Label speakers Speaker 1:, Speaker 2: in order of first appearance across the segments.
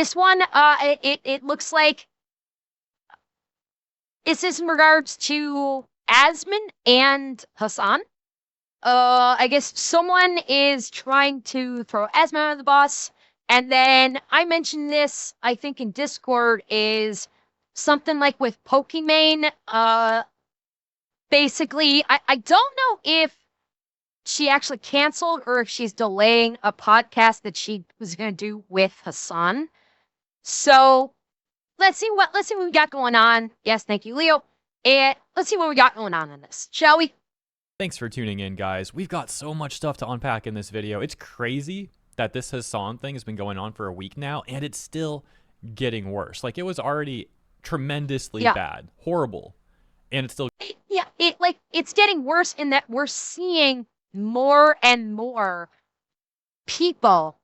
Speaker 1: This one, it looks like this is in regards to Asmin and Hassan. I guess someone is trying to throw Asmin under the bus, and then I mentioned this, I think in Discord, is something like with Pokimane. Basically, I don't know if she actually canceled or if she's delaying a podcast that she was gonna do with Hassan. So let's see what we got going on. Yes, thank you, Leo. And let's see what we got going on in this, shall we?
Speaker 2: Thanks for tuning in, guys. We've got so much stuff to unpack in this video. It's crazy that this Hassan thing has been going on for a week now, and it's still getting worse. Like, it was already tremendously bad, horrible, and it's still...
Speaker 1: Yeah, it's getting worse in that we're seeing more and more people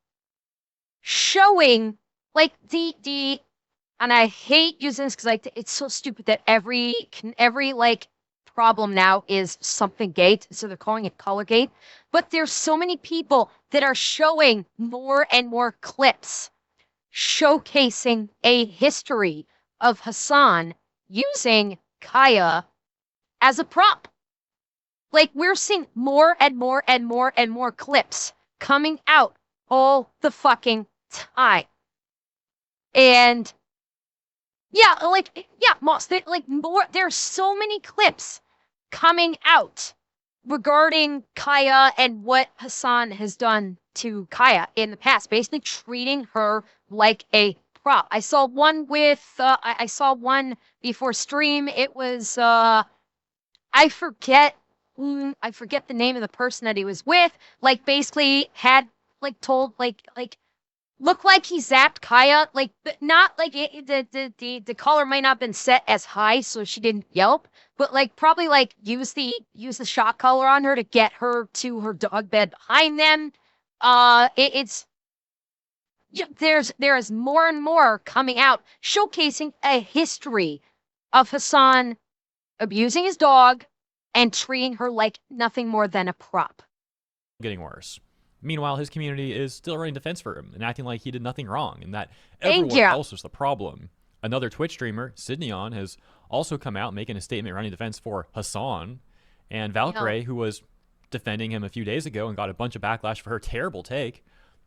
Speaker 1: showing, like, the and I hate using this because it's so stupid that every like problem now is something gate, so they're calling it Colorgate. But there's so many people that are showing more and more clips showcasing a history of Hassan using Kaya as a prop. Like, we're seeing more and more and more and more clips coming out all the fucking time. And yeah, Moss, there's so many clips coming out regarding Kaya and what Hassan has done to Kaya in the past, basically treating her like a prop. I saw one with, I saw one before stream. It was, I forget the name of the person that he was with. Like, basically had, like, told, looked like he zapped Kaya, like, but not like the collar might not have been set as high, so she didn't yelp, but like probably like use the shock collar on her to get her to her dog bed behind them. It's there is more and more coming out showcasing a history of Hassan abusing his dog and treating her like nothing more than a prop.
Speaker 2: Getting worse. Meanwhile, his community is still running defense for him and acting like he did nothing wrong and that everyone else was the problem. Another Twitch streamer, Sydneon, has also come out making a statement running defense for Hassan. And Valkyrae, who was defending him a few days ago and got a bunch of backlash for her terrible take,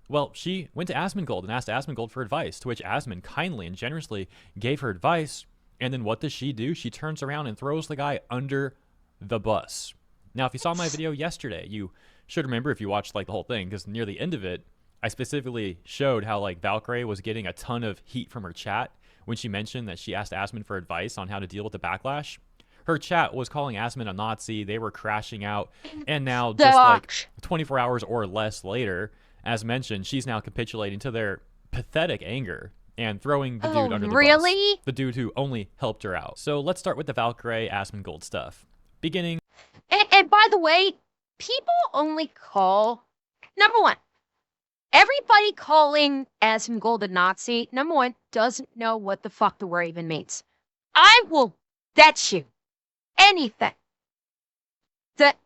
Speaker 2: well, she went to Asmongold and asked Asmongold for advice, to which Asmon kindly and generously gave her advice. And then what does she do? She turns around and throws the guy under the bus. Now, if you saw my video yesterday, you should remember, if you watched like the whole thing, because near the end of it, I specifically showed how like Valkyrae was getting a ton of heat from her chat when she mentioned that she asked Asmon for advice on how to deal with the backlash. Her chat was calling Asmon a Nazi. They were crashing out. And now, just like 24 hours or less later, as mentioned, she's now capitulating to their pathetic anger and throwing the dude under the bus. The dude who only helped her out. So let's start with the Valkyrae Asmongold stuff. Beginning.
Speaker 1: And by the way, people only call, number one, everybody calling Asmongold a Nazi, number one, doesn't know what the fuck the word even means. I will bet you anything that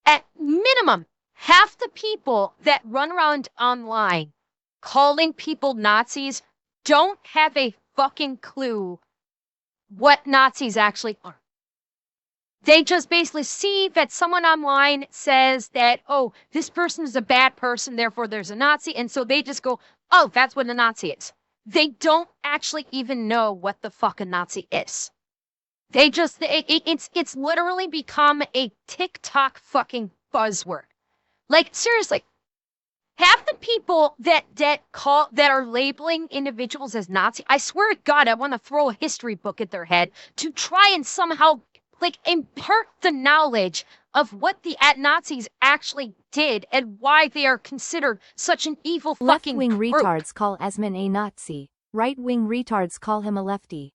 Speaker 1: at minimum, half the people that run around online calling people Nazis don't have a fucking clue what Nazis actually are. They just basically see that someone online says that, oh, this person is a bad person, therefore there's a Nazi, and so they just go, oh, that's what a Nazi is. They don't actually even know what the fuck a Nazi is. They just, it's literally become a TikTok fucking buzzword. Like, seriously, half the people that are labeling individuals as Nazi, I swear to God, I want to throw a history book at their head to try and somehow like impart the knowledge of what the Nazis actually did and why they are considered such an evil fucking
Speaker 3: group. Left-wing
Speaker 1: group.
Speaker 3: retards call Asmon a Nazi. Right-wing retards call him a lefty.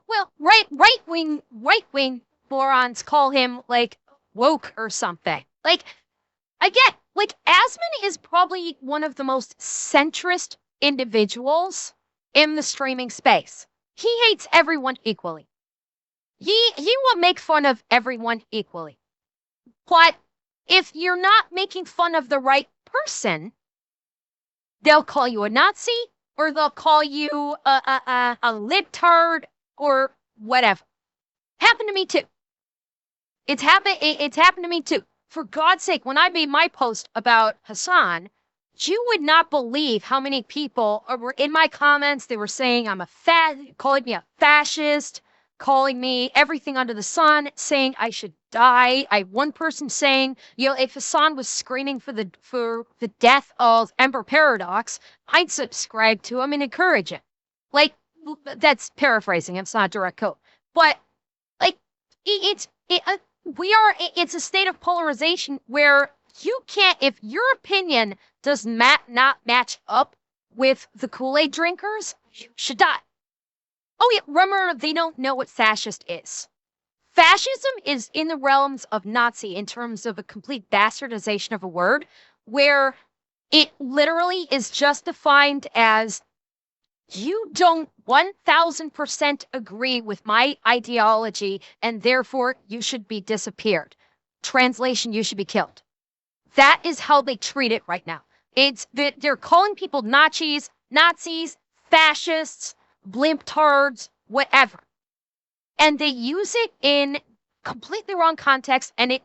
Speaker 1: Well, right-wing morons call him like woke or something. Like, again, like Asmon is probably one of the most centrist individuals in the streaming space. He hates everyone equally. He will make fun of everyone equally. But if you're not making fun of the right person, They'll call you a Nazi, or they'll call you a libtard, or whatever. Happened to me too. It's happened to me too. For God's sake, when I made my post about Hasan, you would not believe how many people were in my comments. They were saying I'm calling me a fascist, calling me everything under the sun, saying I should die. I had one person saying, if Hasan was screaming for the death of Emperor Paradox, I'd subscribe to him and encourage it. Like, that's paraphrasing. It's not a direct quote, but like it's a state of polarization where you can't, if your opinion does not match up with the Kool-Aid drinkers, you should die. Oh yeah, remember, they don't know what fascist is. Fascism is in the realms of Nazi in terms of a complete bastardization of a word, where it literally is just defined as you don't 1000% agree with my ideology, and therefore you should be disappeared. Translation, you should be killed. That is how they treat it right now. They're calling people Nazis, fascists, blimptards, whatever. And they use it in completely wrong context, and it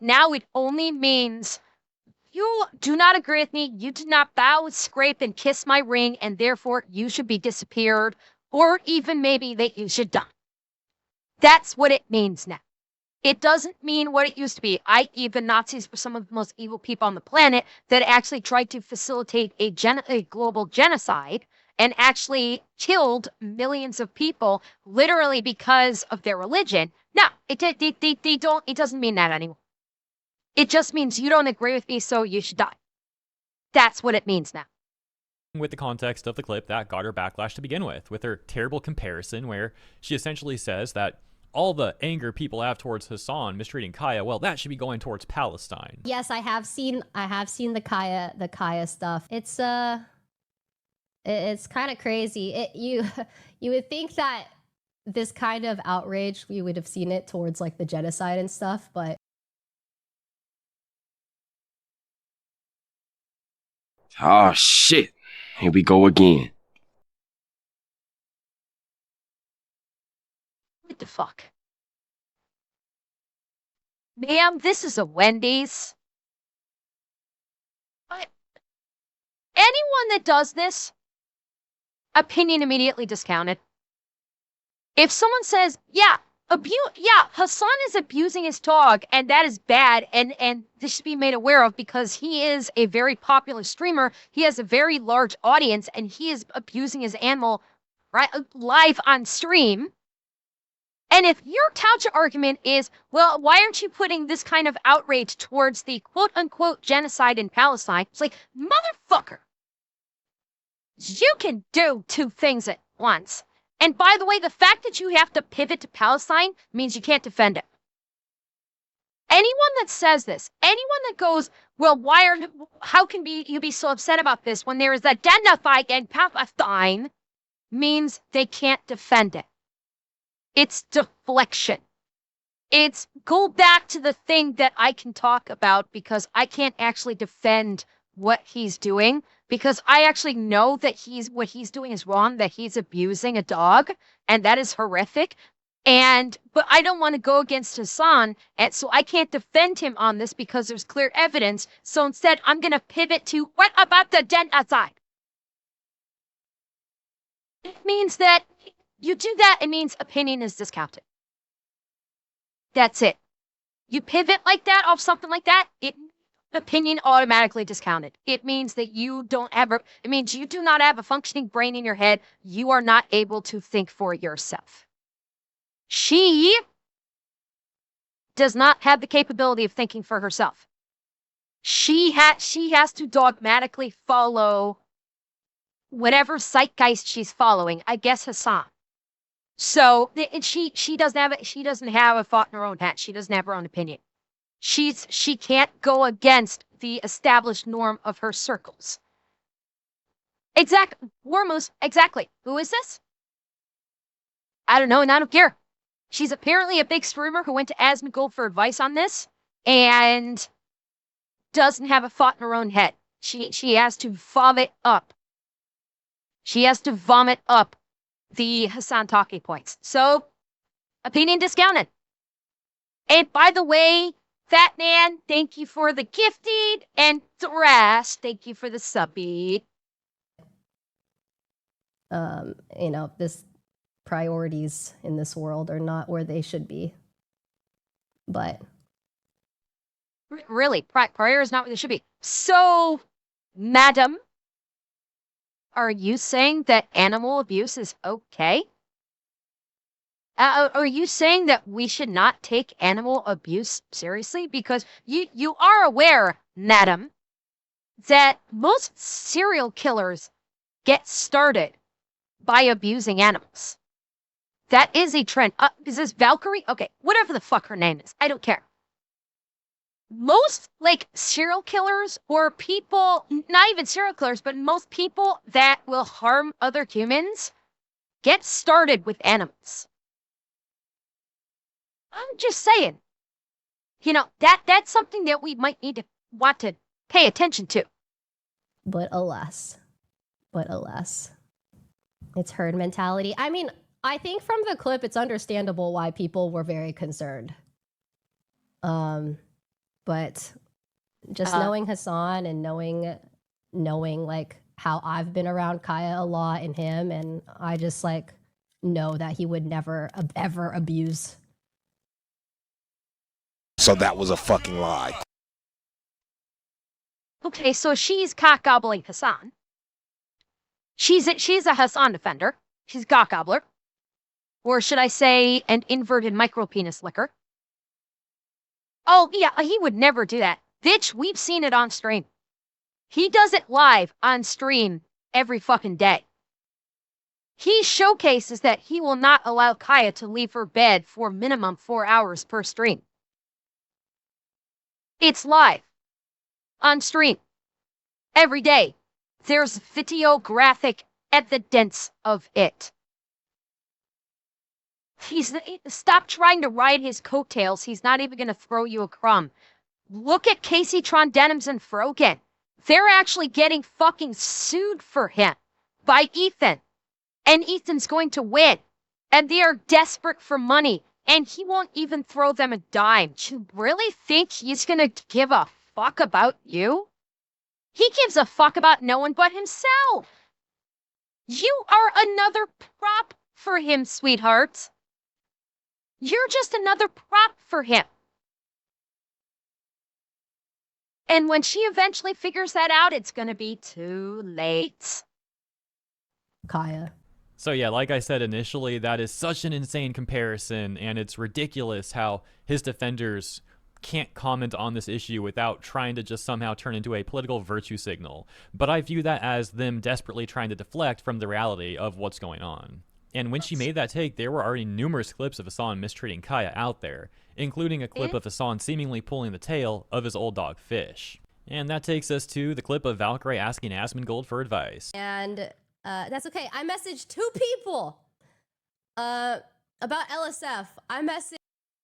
Speaker 1: only means you do not agree with me, you do not bow, scrape, and kiss my ring, and therefore you should be disappeared, or even maybe that you should die. That's what it means now. It doesn't mean what it used to be. Even Nazis were some of the most evil people on the planet that actually tried to facilitate a global genocide and actually killed millions of people literally because of their religion. No, it doesn't mean that anymore. It just means you don't agree with me, so you should die. That's what it means now.
Speaker 2: With the context of the clip, that got her backlash to begin with her terrible comparison where she essentially says that all the anger people have towards Hasan mistreating Kaya, well, that should be going towards Palestine.
Speaker 4: Yes, I have seen the Kaya stuff. It's kind of crazy. You would think that this kind of outrage, we would have seen it towards like the genocide and stuff, but
Speaker 5: oh shit. Here we go again.
Speaker 1: What the fuck? Ma'am, this is a Wendy's. Anyone that does this, opinion immediately discounted. If someone says, Hasan is abusing his dog, and that is bad, and this should be made aware of because he is a very popular streamer, he has a very large audience, and he is abusing his animal live on stream. And if your counter argument is, well, why aren't you putting this kind of outrage towards the quote-unquote genocide in Palestine? It's like, motherfucker, you can do two things at once. And by the way, the fact that you have to pivot to Palestine means you can't defend it. Anyone that says this, anyone that goes, well, how can you be so upset about this when there is a genocide in Palestine, means they can't defend it. It's deflection. It's go back to the thing that I can talk about because I can't actually defend what he's doing because I actually know that what he's doing is wrong, that he's abusing a dog, and that is horrific. But I don't want to go against Hasan, and so I can't defend him on this because there's clear evidence. So instead, I'm going to pivot to what about the genocide? It means that you do that, it means opinion is discounted. That's it. You pivot like that off something like that, opinion automatically discounted. It means that it means you do not have a functioning brain in your head. You are not able to think for yourself. She does not have the capability of thinking for herself. She has to dogmatically follow whatever zeitgeist she's following. I guess Hasan. So she doesn't have a thought in her own head. She doesn't have her own opinion. She can't go against the established norm of her circles. Exactly. Warmoose, exactly. Who is this? I don't know, and I don't care. She's apparently a big streamer who went to Asmongold for advice on this and doesn't have a thought in her own head. She has to fob it up She has to vomit up the Hassan talking points. So, opinion discounted. And by the way, Fat Man, thank you for the gifted, and Thrash, thank you for the subby.
Speaker 4: You know, this priorities in this world are not where they should be. But
Speaker 1: Really, prior is not what they should be. So, madam, are you saying that animal abuse is okay? Are you saying that we should not take animal abuse seriously? Because you are aware, madam, that most serial killers get started by abusing animals. That is a trend. Is this Valkyrie? Okay, whatever the fuck her name is. I don't care. Most, like, serial killers or people, not even serial killers, but most people that will harm other humans get started with animals. I'm just saying. You know, that's something that we might need to want to pay attention to.
Speaker 4: But alas, it's herd mentality. I mean, I think from the clip, it's understandable why people were very concerned. But just knowing Hassan and knowing like how I've been around Kaya a lot and him, and I just like know that he would never ever abuse.
Speaker 6: So that was a fucking lie.
Speaker 1: Okay, so she's cock gobbling Hassan. She's a Hassan defender. She's a cock gobbler. Or should I say an inverted micro penis licker? Oh, yeah, he would never do that. Bitch, we've seen it on stream. He does it live on stream every fucking day. He showcases that he will not allow Kaya to leave her bed for minimum 4 hours per stream. It's live. On stream. Every day. There's videographic evidence of it. Stop trying to ride his coattails. He's not even going to throw you a crumb. Look at Casey Tron Denims and Frogan. They're actually getting fucking sued for him by Ethan. And Ethan's going to win. And they are desperate for money. And he won't even throw them a dime. Do you really think he's going to give a fuck about you? He gives a fuck about no one but himself. You are another prop for him, sweetheart. You're just another prop for him. And when she eventually figures that out, it's going to be too late.
Speaker 4: Kaya.
Speaker 2: So yeah, like I said initially, that is such an insane comparison, and it's ridiculous how his defenders can't comment on this issue without trying to just somehow turn into a political virtue signal. But I view that as them desperately trying to deflect from the reality of what's going on. And when she made that take, there were already numerous clips of Hassan mistreating Kaya out there, including a clip of Hassan seemingly pulling the tail of his old dog Fish. And that takes us to the clip of Valkyrie asking Asmongold for advice.
Speaker 4: And that's okay. I messaged 2 people about LSF. I messaged.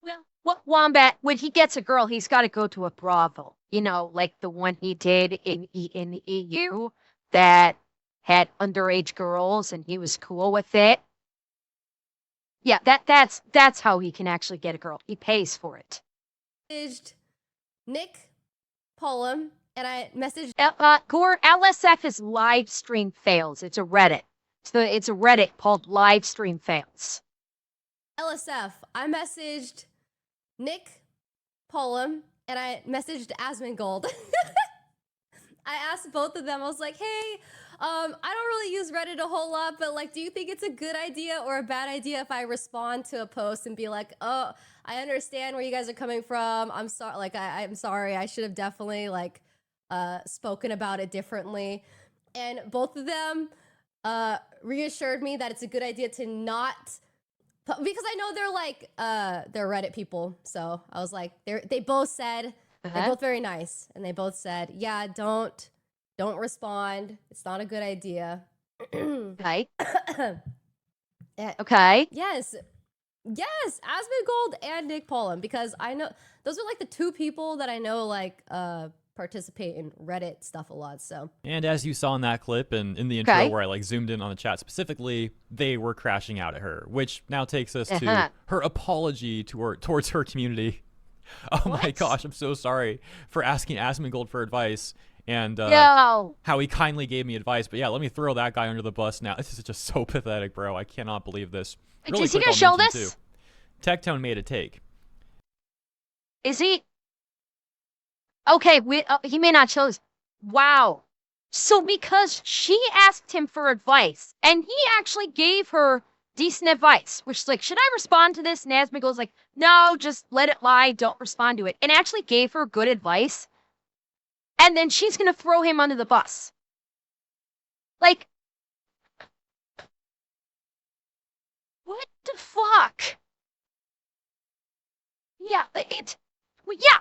Speaker 1: Well, what Wombat, when he gets a girl, he's got to go to a brothel. You know, like the one he did in the EU that had underage girls, and he was cool with it. Yeah, that's how he can actually get a girl. He pays for it.
Speaker 4: Messaged Nick Pollum, and I messaged
Speaker 1: Gore, LSF is live stream fails. It's a Reddit. It's a Reddit called live stream fails.
Speaker 4: LSF. I messaged Nick Pollum, and I messaged Asmongold. I asked both of them. I was like, hey, I don't really use Reddit a whole lot, but like, do you think it's a good idea or a bad idea if I respond to a post and be like, oh, I understand where you guys are coming from. I'm sorry. Like, I'm sorry. I should have definitely like spoken about it differently. And both of them reassured me that it's a good idea to not, because I know they're like they're Reddit people. So I was like, they both said. They're both very nice, and they both said, yeah, don't respond. It's not a good idea.
Speaker 1: Okay. Okay.
Speaker 4: Yes, Asmongold and Nick Pollum, because I know those are like the 2 people that I know like participate in Reddit stuff a lot, so.
Speaker 2: And as you saw in that clip and in the intro where I like zoomed in on the chat specifically, they were crashing out at her, which now takes us to her apology towards her community. Oh my gosh, I'm so sorry for asking Asmongold for advice and how he kindly gave me advice. But yeah, let me throw that guy under the bus now. This is just so pathetic, bro. I cannot believe this. Really
Speaker 1: is he gonna show this?
Speaker 2: Too. Tectone made a take.
Speaker 1: Is he? Okay, he may not show this. Wow. So because she asked him for advice, and he actually gave her decent advice, which is like, should I respond to this? And Asmongold's like, no, just let it lie. Don't respond to it. And actually gave her good advice. And then she's going to throw him under the bus. Like, what the fuck? Yeah,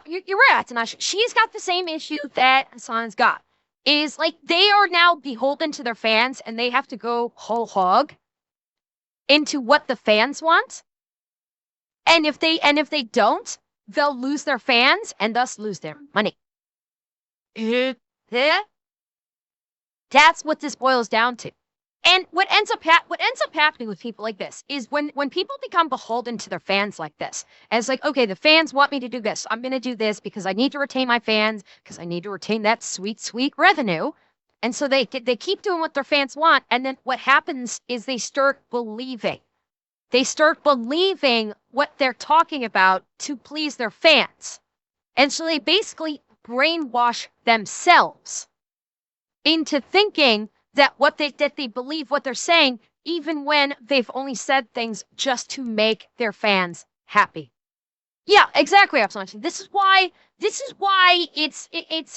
Speaker 1: you're right, Tanasha. She's got the same issue that Hassan's got. Is like they are now beholden to their fans and they have to go whole hog into what the fans want. And if they don't, they'll lose their fans and thus lose their money. That's what this boils down to. And what ends up happening with people like this is when people become beholden to their fans like this, and it's like, okay, the fans want me to do this. I'm going to do this because I need to retain my fans, because I need to retain that sweet, sweet revenue. And so they keep doing what their fans want. And then what happens is they start believing. They start believing what they're talking about to please their fans. And so they basically brainwash themselves into thinking that they believe what they're saying, even when they've only said things just to make their fans happy. Yeah, exactly, absolutely. This is why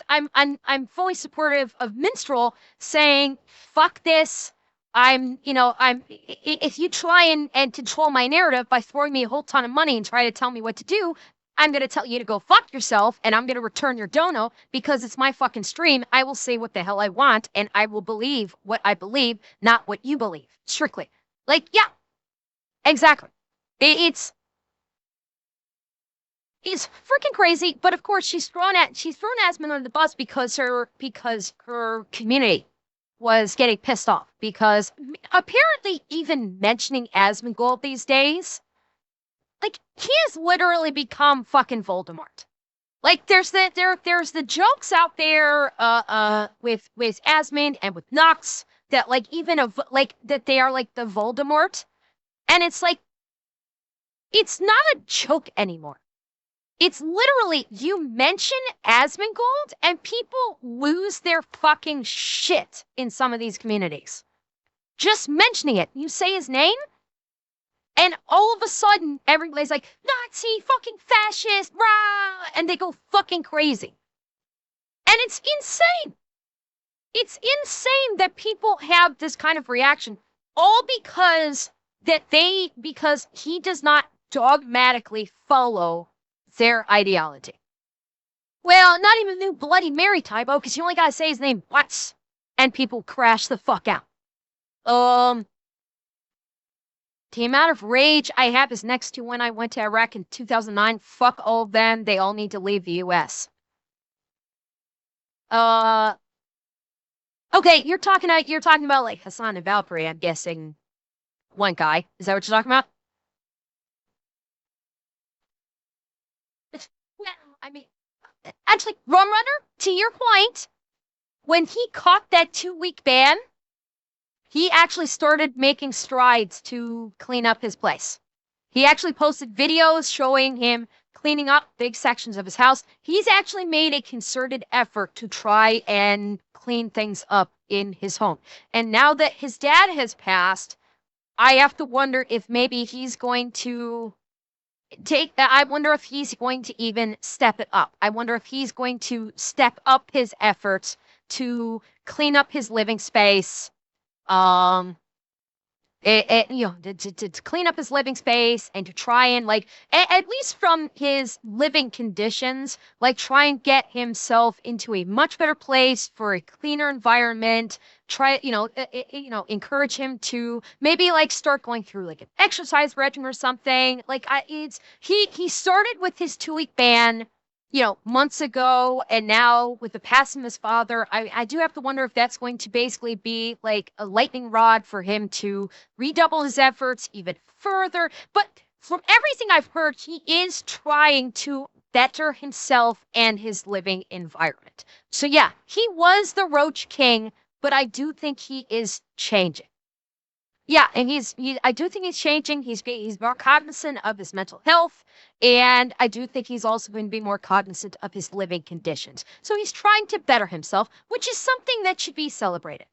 Speaker 1: I'm fully supportive of Minstrel saying, fuck this. If you try and control my narrative by throwing me a whole ton of money and try to tell me what to do, I'm going to tell you to go fuck yourself, and I'm going to return your dono because it's my fucking stream. I will say what the hell I want, and I will believe what I believe, not what you believe. Strictly. Like, yeah. Exactly. It's freaking crazy, but of course she's thrown Asmon under the bus because her community was getting pissed off, because apparently even mentioning Asmongold these days, like, he has literally become fucking Voldemort. Like, there's the jokes out there with Asmon and with Nox that like that they are like the Voldemort, and it's like, it's not a joke anymore. It's literally, you mention Asmongold and people lose their fucking shit in some of these communities. Just mentioning it, you say his name, and all of a sudden, everybody's like, Nazi, fucking fascist, rah, and they go fucking crazy. And it's insane. It's insane that people have this kind of reaction, all because he does not dogmatically follow their ideology. Well, not even new Bloody Mary typo, because you only gotta say his name once, and people crash the fuck out. The amount of rage I have is next to when I went to Iraq in 2009. Fuck all of them. They all need to leave the U.S. Okay, you're talking about like Hassan and Valkyrie, I'm guessing. One guy. Is that what you're talking about? Well, I mean, actually, Rum Runner, to your point, when he caught that 2-week ban, he actually started making strides to clean up his place. He actually posted videos showing him cleaning up big sections of his house. He's actually made a concerted effort to try and clean things up in his home. And now that his dad has passed, I have to wonder if maybe he's going to I wonder if he's going to even step it up. I wonder if he's going to step up his efforts to clean up his living space. To clean up his living space and to try and like, at least from his living conditions, like try and get himself into a much better place for a cleaner environment. Try, encourage him to maybe like start going through like an exercise regimen or something. Like he started with his 2-week ban months ago, and now with the passing of his father, I do have to wonder if that's going to basically be like a lightning rod for him to redouble his efforts even further. But from everything I've heard, he is trying to better himself and his living environment. So yeah, he was the Roach King, but I do think he is changing. Yeah, and I do think he's changing. He's more cognizant of his mental health, and I do think he's also going to be more cognizant of his living conditions. So he's trying to better himself, which is something that should be celebrated.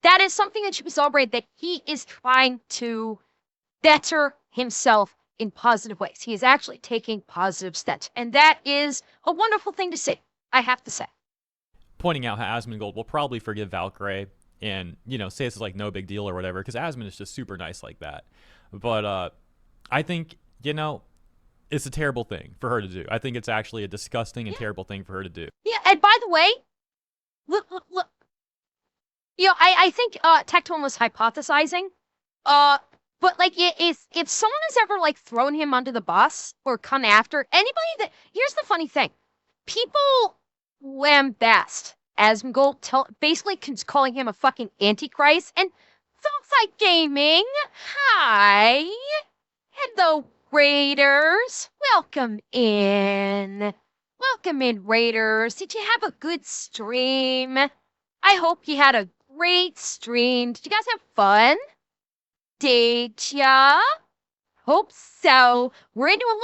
Speaker 1: That is something that should be celebrated, that he is trying to better himself in positive ways. He is actually taking positive steps, and that is a wonderful thing to see, I have to say.
Speaker 2: Pointing out how Asmongold will probably forgive Valkyrae and, say this is like no big deal or whatever, because Asmon is just super nice like that. But I think, it's a terrible thing for her to do. I think it's actually a disgusting and terrible thing for her to do.
Speaker 1: Yeah, and by the way, look. I think Tectone was hypothesizing, but like if someone has ever like thrown him under the bus or come after anybody here's the funny thing, people lambast Asmongold, basically calling him a fucking antichrist. And Southside Gaming, hi, hello Raiders, welcome in, Raiders. Did you have a good stream? I hope you had a great stream. Did you guys have fun? Did ya? Hope so. We're into a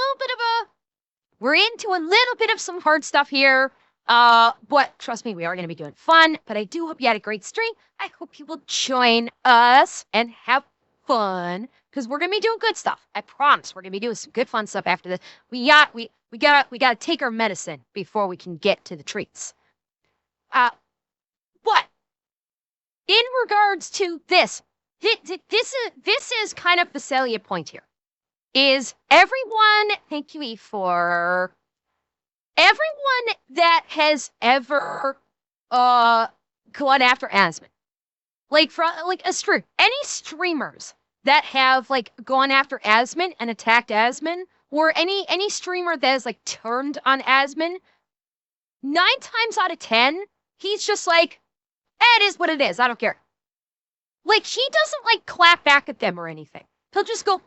Speaker 1: little bit of some hard stuff here. But trust me, we are going to be doing fun. But I do hope you had a great stream. I hope you will join us and have fun, because we're going to be doing good stuff. I promise we're going to be doing some good fun stuff after this. We gotta take our medicine before we can get to the treats. But in regards to this is kind of the salient point here. Is everyone, thank you, E4, everyone that has ever gone after Asmon, like any streamers that have like gone after Asmon and attacked Asmon, or any streamer that has like turned on Asmon, 9 times out of 10, he's just like, it is what it is, I don't care. Like, he doesn't like clap back at them or anything. He'll just go,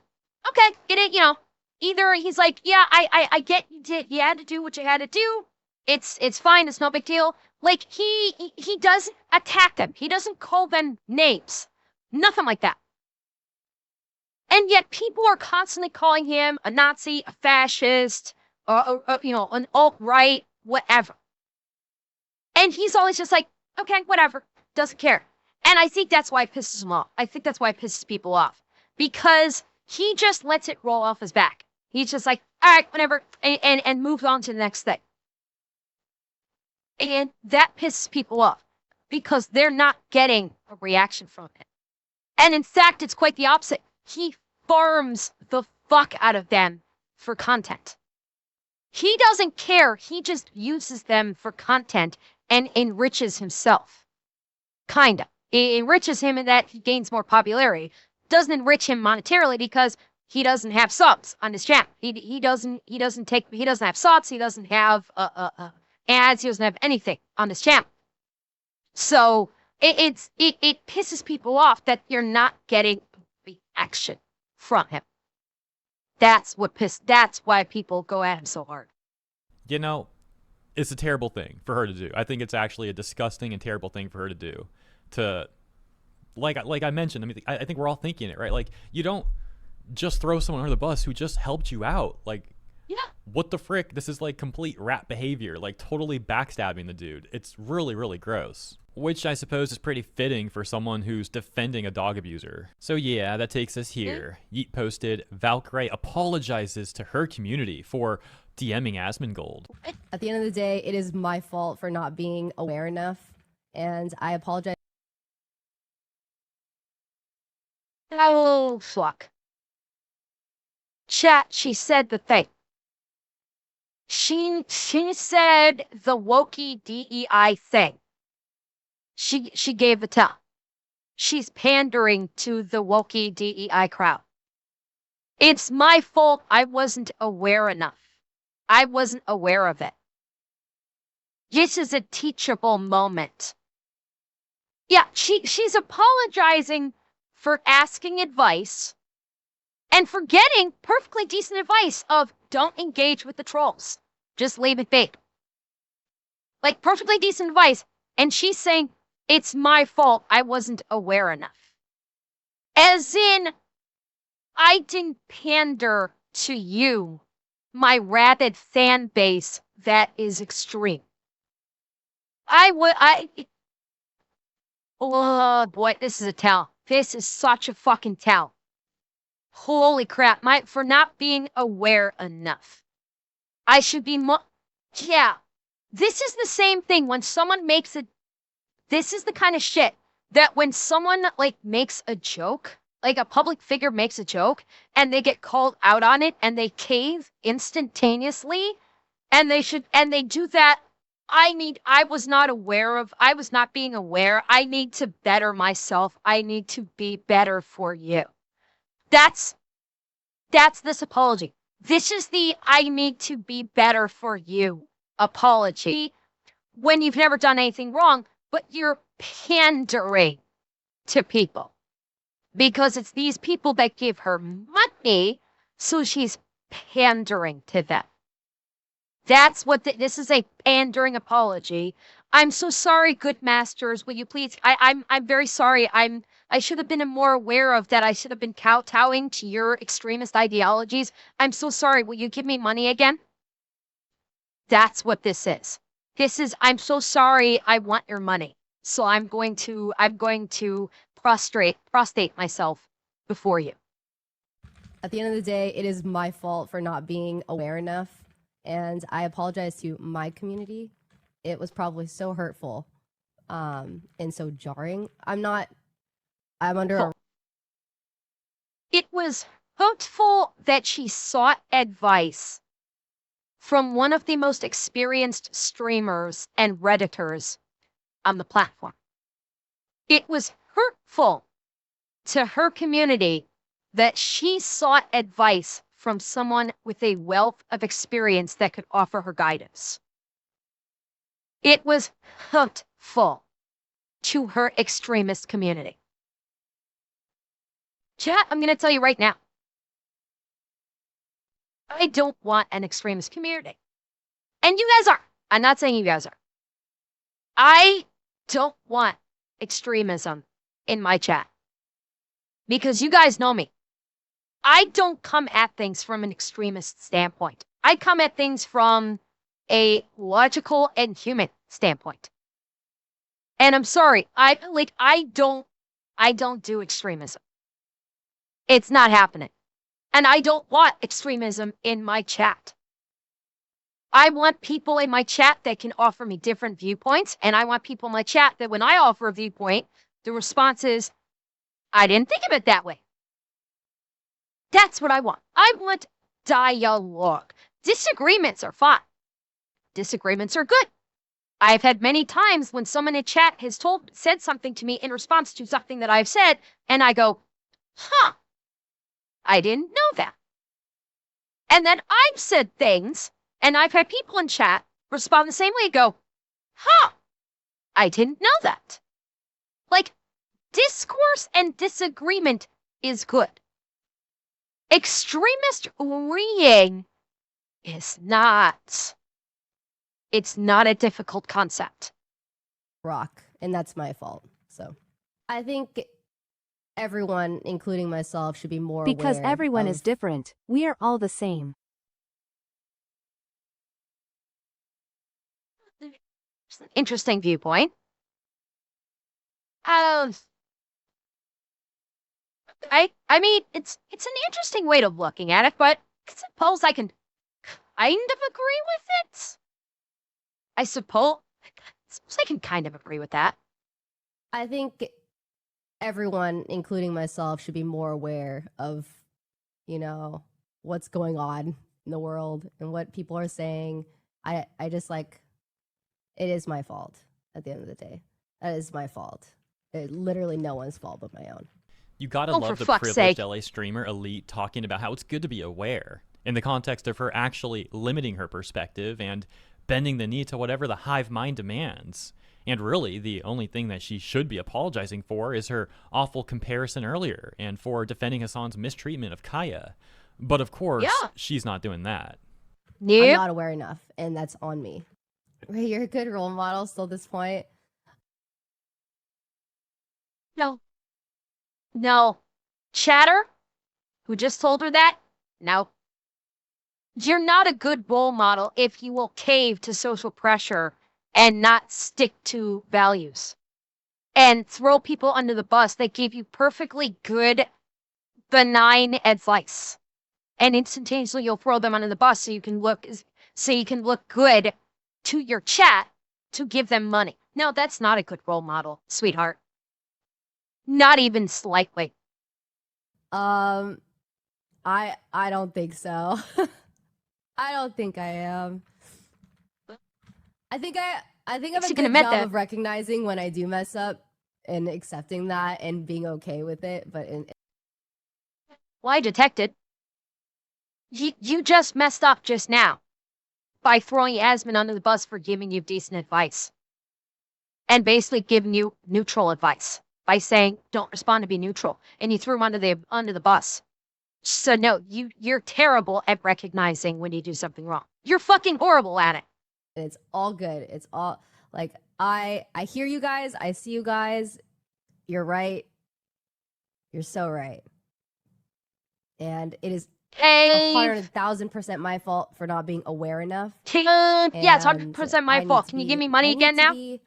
Speaker 1: okay, get it, Either he's like, yeah, I get you had to do what you had to do. It's fine, it's no big deal. Like, he doesn't attack them. He doesn't call them names. Nothing like that. And yet people are constantly calling him a Nazi, a fascist, or an alt-right, whatever. And he's always just like, okay, whatever, doesn't care. And I think that's why it pisses him off. I think that's why it pisses people off. Because he just lets it roll off his back. He's just like, all right, whatever, and moves on to the next thing. And that pisses people off because they're not getting a reaction from it. And in fact, it's quite the opposite. He farms the fuck out of them for content. He doesn't care. He just uses them for content and enriches himself. Kinda. It enriches him in that he gains more popularity. Doesn't enrich him monetarily because he doesn't have subs on his channel. He doesn't have subs. He doesn't have ads. He doesn't have anything on his channel. So it pisses people off that you're not getting reaction from him. That's why people go at him so hard.
Speaker 2: It's a terrible thing for her to do. I think it's actually a disgusting and terrible thing for her to do. Like I mentioned, I mean, I think we're all thinking it, right? Like, you don't just throw someone under the bus who just helped you out. Like,
Speaker 1: yeah.
Speaker 2: What the frick? This is like complete rat behavior, like totally backstabbing the dude. It's really, really gross. Which I suppose is pretty fitting for someone who's defending a dog abuser. So yeah, that takes us here. Yeet posted, Valkyrae apologizes to her community for DMing Asmongold.
Speaker 4: At the end of the day, it is my fault for not being aware enough, and I apologize.
Speaker 1: Oh, fuck. Chat, she said the thing. She said the wokey DEI thing. She gave the tell. She's pandering to the wokey DEI crowd. It's my fault I wasn't aware enough. I wasn't aware of it. This is a teachable moment. Yeah, she's apologizing for asking advice and for getting perfectly decent advice of don't engage with the trolls. Just leave it be. Like, perfectly decent advice. And she's saying, it's my fault. I wasn't aware enough. As in, I didn't pander to you, my rabid fan base that is extreme. Oh boy, this is a tell. This is such a fucking tell. Holy crap, for not being aware enough. I should be yeah. This is the same thing when someone makes this is the kind of shit that when someone like makes a joke, like a public figure makes a joke and they get called out on it and they cave instantaneously and they do that. I was not being aware. I need to better myself. I need to be better for you. That's this apology. This is the I need to be better for you apology. When you've never done anything wrong, but you're pandering to people. Because it's these people that give her money, so she's pandering to them. That's what this is, a pandering apology. I'm so sorry, good masters. Will you please? I'm very sorry. I should have been more aware of that. I should have been kowtowing to your extremist ideologies. I'm so sorry. Will you give me money again? That's what this is. This is, I'm so sorry. I want your money. So I'm going to prostrate myself before you.
Speaker 4: At the end of the day, it is my fault for not being aware enough. And I apologize to my community. It was probably so hurtful and so jarring. I'm under
Speaker 1: It was hurtful that she sought advice from one of the most experienced streamers and Redditors on the platform. It was hurtful to her community that she sought advice from someone with a wealth of experience that could offer her guidance. It was hurtful to her extremist community. Chat, I'm going to tell you right now. I don't want an extremist community. And you guys are. I'm not saying you guys are. I don't want extremism in my chat. Because you guys know me. I don't come at things from an extremist standpoint. I come at things from a logical and human standpoint. And I'm sorry, I don't do extremism. It's not happening. And I don't want extremism in my chat. I want people in my chat that can offer me different viewpoints, and I want people in my chat that when I offer a viewpoint, the response is, I didn't think of it that way. That's what I want. I want dialogue. Disagreements are fine. Disagreements are good. I've had many times when someone in chat has said something to me in response to something that I've said, and I go, huh, I didn't know that. And then I've said things, and I've had people in chat respond the same way, go, huh, I didn't know that. Like, discourse and disagreement is good. Extremist reading is not. It's not a difficult concept.
Speaker 4: rock, and that's my fault. So I think everyone, including myself, should be more
Speaker 3: Because
Speaker 4: aware
Speaker 3: everyone
Speaker 4: of-
Speaker 3: is different. We are all the same.
Speaker 1: It's an interesting viewpoint. I mean, it's an interesting way of looking at it, but I suppose I can kind of agree with it. I suppose I can kind of agree with that.
Speaker 4: I think everyone, including myself, should be more aware of, what's going on in the world and what people are saying. I just like, it is my fault at the end of the day. That is my fault. Literally no one's fault but my own.
Speaker 2: You gotta
Speaker 1: Oh,
Speaker 2: love
Speaker 1: for
Speaker 2: the
Speaker 1: fuck's
Speaker 2: privileged
Speaker 1: sake.
Speaker 2: LA streamer Elite talking about how it's good to be aware. in the context of her actually limiting her perspective and bending the knee to whatever the hive mind demands. And really, the only thing that she should be apologizing for is her awful comparison earlier and for defending Hassan's mistreatment of Kaya. But of course, she's not doing that.
Speaker 4: I'm not aware enough, and that's on me. Ray, you're a good role model still at this point.
Speaker 1: No. Chatter, who just told her that? No. You're not a good role model if you will cave to social pressure and not stick to values and throw people under the bus that give you perfectly good, benign advice. And instantaneously you'll throw them under the bus so you can look good to your chat to give them money. No, that's not a good role model, sweetheart. Not even slightly.
Speaker 4: I don't think so. I don't think I am. I think I have a good job of recognizing when I do mess up and accepting that and being okay with it. But
Speaker 1: well, I detected. You just messed up just now by throwing Yasmin under the bus for giving you decent advice. And basically giving you neutral advice by saying, don't respond to be neutral. And you threw him under the bus. So no, you're terrible at recognizing when you do something wrong. You're fucking horrible at it.
Speaker 4: It's all good. It's all like I hear you guys. I see you guys. You're right. You're so right. And it is 100,000% my fault for not being aware enough.
Speaker 1: Yeah, it's 100% my fault. Can you give me money again now?
Speaker 4: Be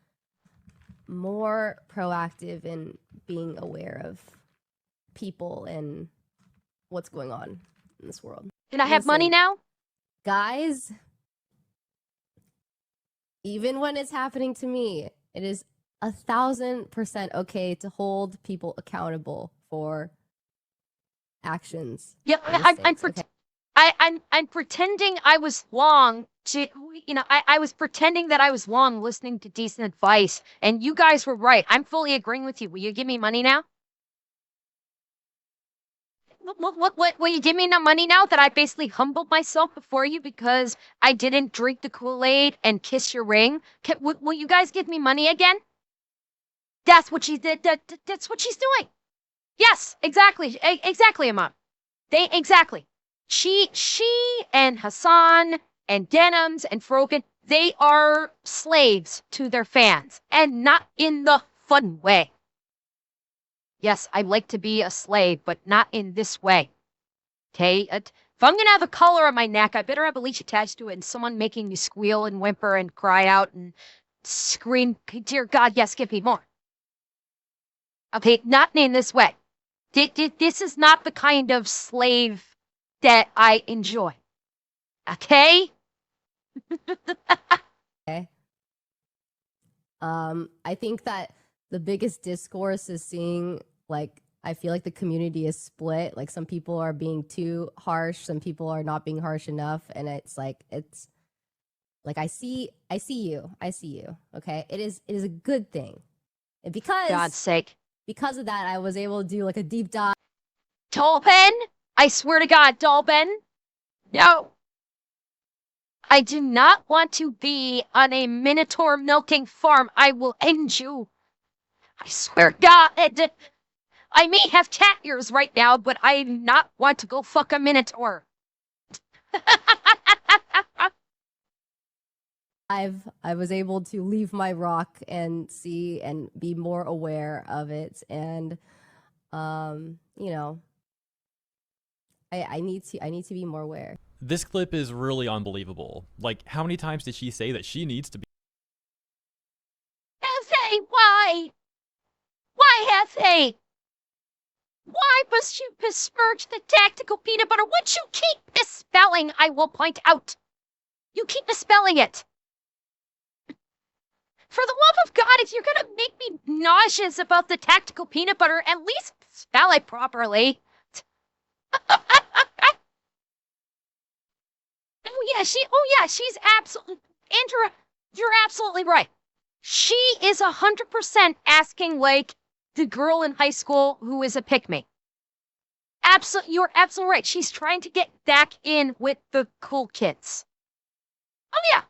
Speaker 4: more proactive in being aware of people and what's going on in this world.
Speaker 1: Can I have money now?
Speaker 4: Guys, even when it's happening to me, it is 1,000% okay to hold people accountable for actions.
Speaker 1: Yeah, I'm pretending I was wrong to, I was pretending that I was wrong listening to decent advice, and you guys were right. I'm fully agreeing with you. Will you give me money now? What, will you give me enough money now that I basically humbled myself before you because I didn't drink the Kool-Aid and kiss your ring? Will you guys give me money again? That's what she did. That's what she's doing. Yes, exactly. Exactly, Imam. Exactly. She and Hassan and Denims and Froken, they are slaves to their fans and not in the fun way. Yes, I like to be a slave, but not in this way. Okay? If I'm going to have a collar on my neck, I better have a leash attached to it and someone making me squeal and whimper and cry out and scream, dear God, yes, give me more. Okay, not in this way. This is not the kind of slave that I enjoy. Okay?
Speaker 4: Okay. I think that the biggest discourse is seeing, like, I feel like the community is split. Like, some people are being too harsh, some people are not being harsh enough, and it's like I see you. Okay, it is a good thing, and because
Speaker 1: God's sake,
Speaker 4: because of that, I was able to do like a deep dive.
Speaker 1: Dolben, I swear to God, Dolben, no. I do not want to be on a Minotaur milking farm. I will end you. I swear to God. I may have cat ears right now, but I do not want to go fuck a Minotaur.
Speaker 4: I was able to leave my rock and see and be more aware of it, and I need to be more aware.
Speaker 2: This clip is really unbelievable. Like, how many times did she say that she needs to be?
Speaker 1: Hefe, why? Why, Hefe? Why must you besmirch the tactical peanut butter, which you keep misspelling, I will point out. You keep misspelling it. For the love of God, if you're gonna make me nauseous about the tactical peanut butter, at least spell it properly. She's absolutely, Andrew, you're absolutely right. She is 100% asking like the girl in high school who is a pick-me. you're absolutely right. She's trying to get back in with the cool kids. Oh yeah,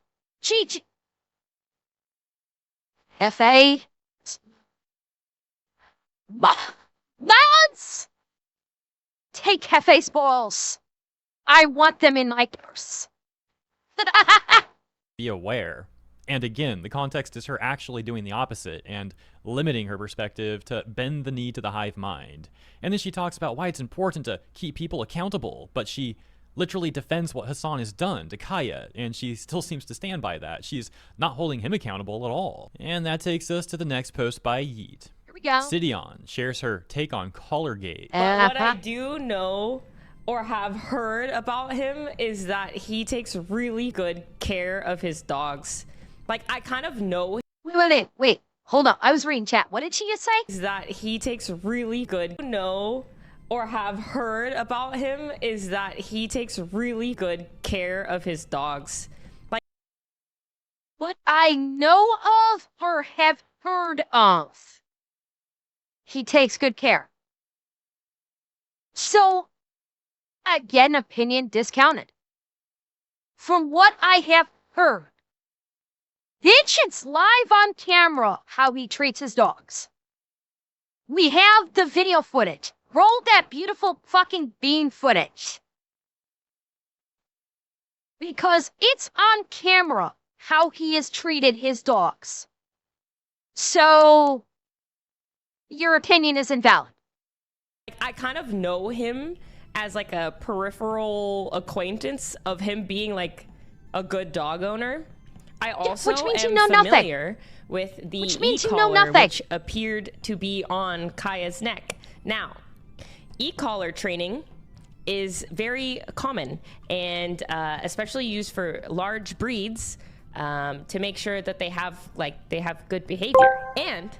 Speaker 1: she FA Balance. Take Hefe's balls. I want them in my purse.
Speaker 2: Be aware. And again, the context is her actually doing the opposite and limiting her perspective to bend the knee to the hive mind. And then she talks about why it's important to keep people accountable, but she literally defends what Hasan has done to Kaya, and she still seems to stand by that. She's not holding him accountable at all. And that takes us to the next post by Yeet.
Speaker 1: Here we go.
Speaker 2: Sidion shares her take on Collargate.
Speaker 7: But what I do know or have heard about him is that he takes really good care of his dogs. Like, I kind of know
Speaker 1: Wait. Hold on. I was reading chat. What did she just say?
Speaker 7: is that he takes really good know or have heard about him is that he takes really good care of his dogs. Like,
Speaker 1: What I know of or have heard of. He takes good care. So, again, opinion discounted. From what I have heard, it's live on camera how he treats his dogs. We have the video footage. Roll that beautiful fucking bean footage. Because it's on camera how he has treated his dogs. So, your opinion is invalid.
Speaker 7: I kind of know him as like a peripheral acquaintance of him being like a good dog owner. I also
Speaker 1: which means
Speaker 7: am
Speaker 1: you know
Speaker 7: familiar
Speaker 1: nothing.
Speaker 7: with the
Speaker 1: Which means you know
Speaker 7: e-collar,
Speaker 1: nothing.
Speaker 7: which appeared to be on Kaya's neck. Now, e-collar training is very common and especially used for large breeds to make sure that they have good behavior. And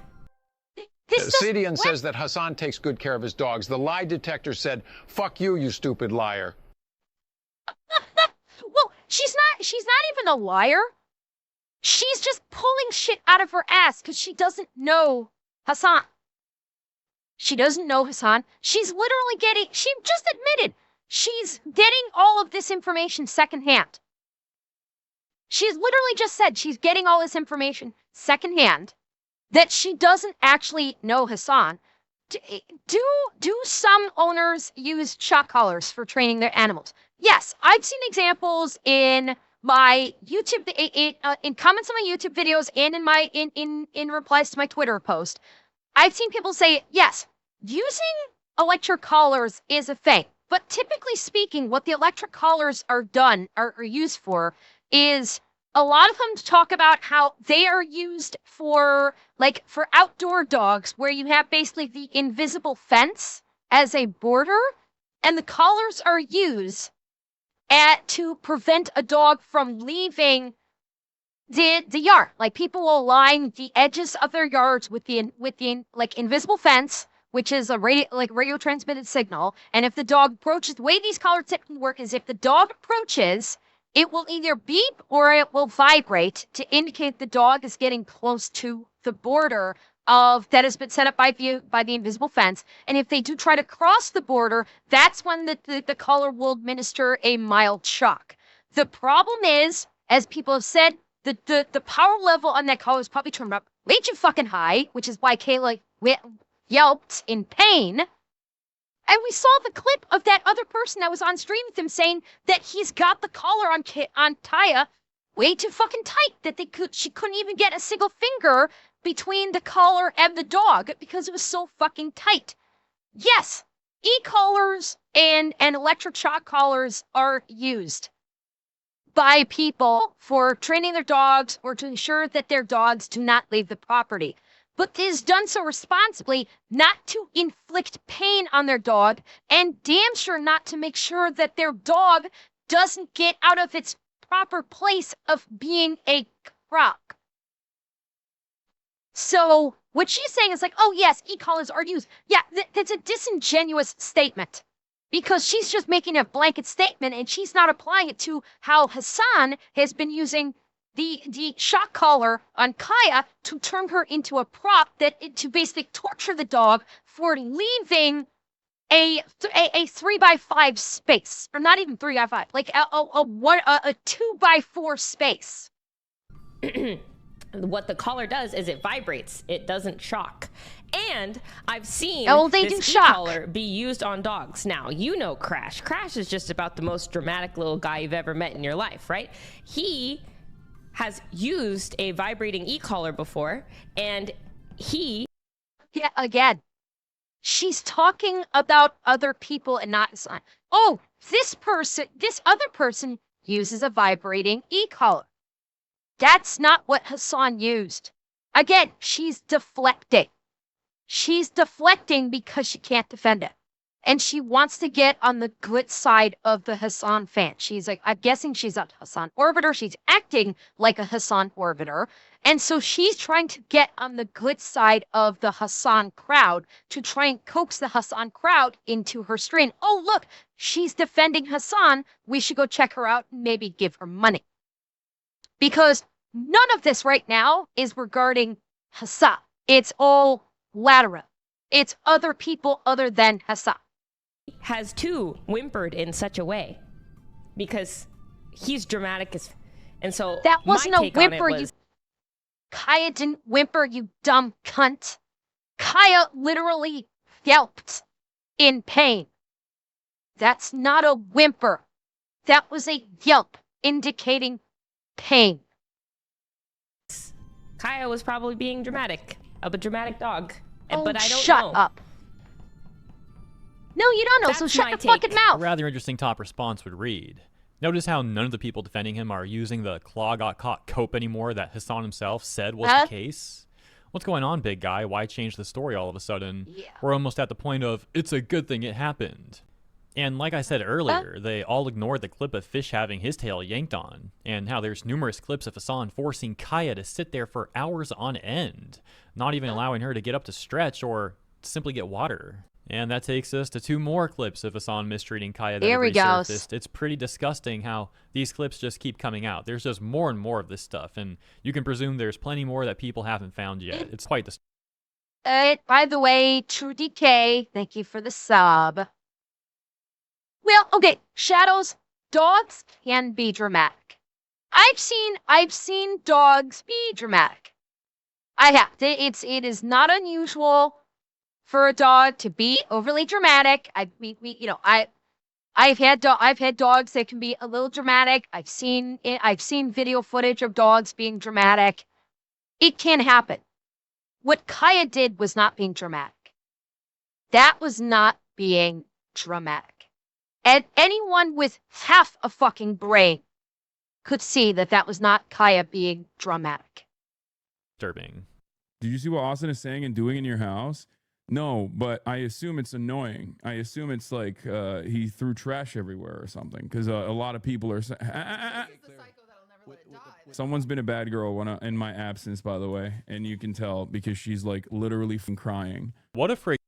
Speaker 8: Sidian says that Hasan takes good care of his dogs. The lie detector said, "Fuck you, you stupid liar."
Speaker 1: Well, she's not even a liar. She's just pulling shit out of her ass because she doesn't know Hasan. She doesn't know Hasan. She just admitted she's getting all of this information secondhand. She's literally just said she's getting all this information secondhand, that she doesn't actually know Hasan. Do some owners use shock collars for training their animals? Yes, I've seen examples in my YouTube, in comments on my YouTube videos and in replies to my Twitter post. I've seen people say, yes, using electric collars is a thing. But typically speaking, what the electric collars are used for is a lot of them talk about how they are used for outdoor dogs where you have basically the invisible fence as a border, and the collars are used to prevent a dog from leaving the yard. Like, people will line the edges of their yards with the invisible fence, which is a radio transmitted signal. And if the dog approaches, the way these collars typically work is if the dog approaches, it will either beep or it will vibrate to indicate the dog is getting close to the border that has been set up by the invisible fence. And if they do try to cross the border, that's when the collar will administer a mild shock. The problem is, as people have said, the power level on that collar is probably turned up way too fucking high, which is why Kayla yelped in pain. And we saw the clip of that other person that was on stream with him saying that he's got the collar on Taya way too fucking tight, that she couldn't even get a single finger between the collar and the dog because it was so fucking tight. Yes, e-collars and electric shock collars are used by people for training their dogs or to ensure that their dogs do not leave the property. But this is done so responsibly, not to inflict pain on their dog, and damn sure not to make sure that their dog doesn't get out of its proper place of being a croc. So what she's saying is like, oh yes, e-collars are used. Yeah, that's a disingenuous statement, because she's just making a blanket statement and she's not applying it to how Hasan has been using the shock collar on Kaya to turn her into a prop to basically torture the dog for leaving a 3x5 space, or not even 3x5, like a 2x4 space.
Speaker 7: What the collar does is it vibrates. It doesn't shock. And I've seen
Speaker 1: this
Speaker 7: e-collar be used on dogs. Now, you know Crash. Crash is just about the most dramatic little guy you've ever met in your life, right? He has used a vibrating e-collar before, and he...
Speaker 1: Yeah, again, she's talking about other people and not Hassan. Oh, this other person uses a vibrating e-collar. That's not what Hassan used. Again, she's deflecting. She's deflecting because she can't defend it. And she wants to get on the good side of the Hassan fan. She's like, I'm guessing she's a Hassan orbiter. She's acting like a Hassan orbiter. And so she's trying to get on the good side of the Hassan crowd to try and coax the Hassan crowd into her stream. Oh, look, she's defending Hassan. We should go check her out and maybe give her money. Because none of this right now is regarding Hassan. It's all lateral. It's other people other than Hassan.
Speaker 7: Has too whimpered in such a way because he's dramatic as... And so
Speaker 1: that wasn't a whimper.
Speaker 7: Was...
Speaker 1: Kaya didn't whimper, you dumb cunt. Kaya literally yelped in pain. That's not a whimper. That was a yelp indicating pain.
Speaker 7: Kaya was probably being dramatic. A dramatic dog.
Speaker 1: Oh,
Speaker 7: but I don't
Speaker 1: shut
Speaker 7: know.
Speaker 1: up. No, you don't know,
Speaker 7: That's
Speaker 1: so shut your
Speaker 7: my
Speaker 1: fucking mouth.
Speaker 2: A rather interesting top response would read, notice how none of the people defending him are using the claw got caught cope anymore that Hassan himself said was the case? What's going on, big guy? Why change the story all of a sudden?
Speaker 1: Yeah.
Speaker 2: We're almost at the point of, it's a good thing it happened. And like I said earlier, they all ignored the clip of Fish having his tail yanked on, and how there's numerous clips of Hassan forcing Kaya to sit there for hours on end, not even allowing her to get up to stretch or simply get water. And that takes us to 2 more clips of Hassan mistreating Kaya that have resurfaced. It's pretty disgusting how these clips just keep coming out. There's just more and more of this stuff, and you can presume there's plenty more that people haven't found yet. It's quite
Speaker 1: by the way, True DK, thank you for the sub. Well, okay, Shadows, dogs can be dramatic. I've seen dogs be dramatic. I have. It is not unusual for a dog to be overly dramatic. I've had dogs that can be a little dramatic. I've seen video footage of dogs being dramatic. It can happen. What Kaya did was not being dramatic. That was not being dramatic. And anyone with half a fucking brain could see that that was not Kaya being dramatic.
Speaker 2: disturbing.
Speaker 9: Did you see what Austin is saying and doing in your house? No, but I assume it's annoying. I assume it's like he threw trash everywhere or something, because a lot of people are saying, someone's been a bad girl in my absence, by the way, and you can tell because she's like literally crying.
Speaker 2: What a freak.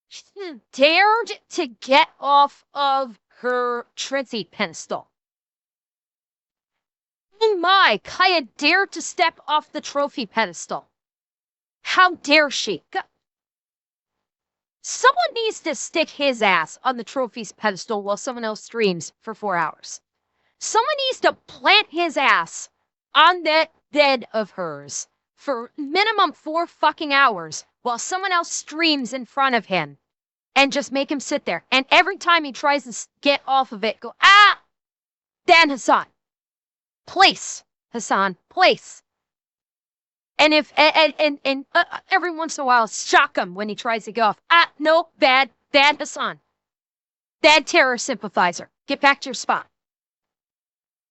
Speaker 1: She dared to get off of her trophy pedestal. Oh my, Kaya dared to step off the trophy pedestal. How dare she? Someone needs to stick his ass on the trophy's pedestal while someone else streams for 4 hours. Someone needs to plant his ass on that bed of hers for minimum 4 fucking hours while someone else streams in front of him and just make him sit there. And every time he tries to get off of it, go, ah! Dan Hassan. Place, Hassan, place. And if every once in a while, shock him when he tries to go off. Ah, no, bad Hassan. Bad terror sympathizer. Get back to your spot.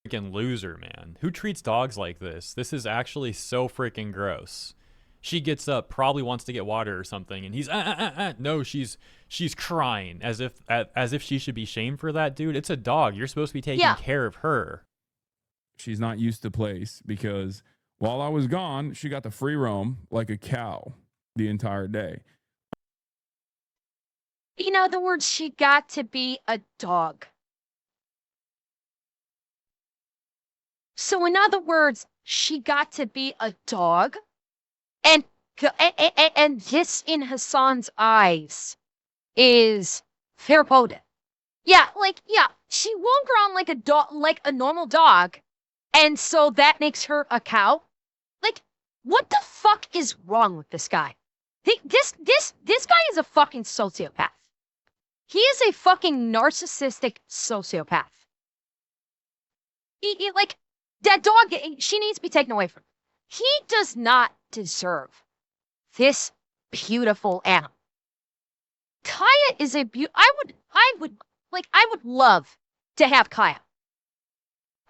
Speaker 2: Freaking loser, man. Who treats dogs like this? This is actually so freaking gross. She gets up, probably wants to get water or something, and he's No, she's crying as if she should be shamed for that, dude. It's a dog. You're supposed to be taking care of her.
Speaker 9: She's not used to place because while I was gone, she got to free roam like a cow the entire day.
Speaker 1: In other words, she got to be a dog. So in other words, she got to be a dog, and this in Hassan's eyes is foreboding. Yeah, she walks around like a dog, like a normal dog, and so that makes her a cow. Like, what the fuck is wrong with this guy? This guy is a fucking sociopath. He is a fucking narcissistic sociopath. Like, that dog, she needs to be taken away from him. He does not deserve this beautiful animal. Kaya is a I would love to have Kaya.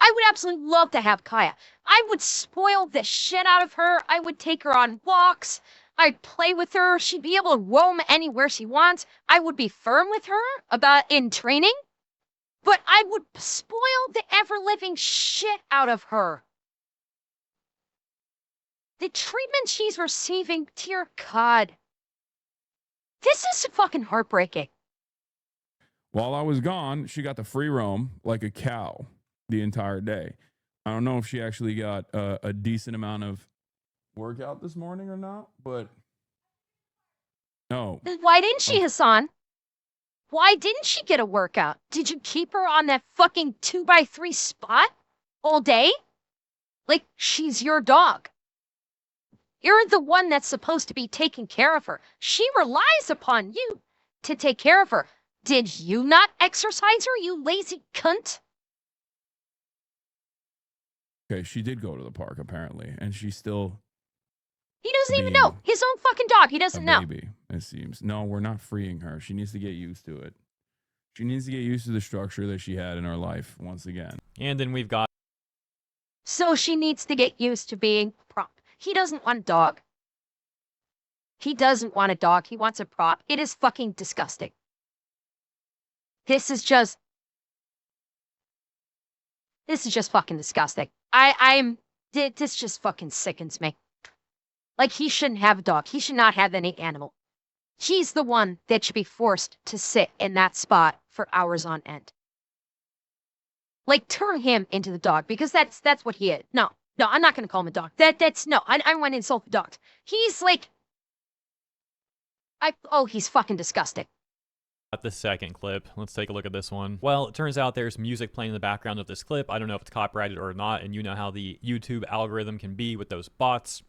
Speaker 1: I would absolutely love to have Kaya. I would spoil the shit out of her. I would take her on walks. I'd play with her. She'd be able to roam anywhere she wants. I would be firm with her in training. But I would spoil the ever-living shit out of her. The treatment she's receiving, dear God. This is fucking heartbreaking.
Speaker 9: While I was gone, she got to free roam like a cow the entire day. I don't know if she actually got a decent amount of workout this morning or not, but no.
Speaker 1: Why didn't she, Hassan? Why didn't she get a workout? Did you keep her on that fucking 2x3 spot all day? Like, she's your dog. You're the one that's supposed to be taking care of her. She relies upon you to take care of her. Did you not exercise her, you lazy cunt?
Speaker 9: Okay, she did go to the park apparently, and she's still.
Speaker 1: He doesn't even know. His own fucking dog. He doesn't know.
Speaker 9: Baby, it seems. No, we're not freeing her. She needs to get used to it. She needs to get used to the structure that she had in her life once again.
Speaker 2: And then we've got.
Speaker 1: So she needs to get used to being prop. He doesn't want a dog. He doesn't want a dog. He wants a prop. It is fucking disgusting. This is just fucking disgusting. This just fucking sickens me. Like, he shouldn't have a dog. He should not have any animal. He's the one that should be forced to sit in that spot for hours on end. Like, turn him into the dog, because that's what he is. No, I'm not going to call him a dog. I want to insult the dogs. He's like, he's fucking disgusting.
Speaker 2: At the second clip, let's take a look at this one. Well, it turns out there's music playing in the background of this clip. I don't know if it's copyrighted or not, and you know how the YouTube algorithm can be with those bots.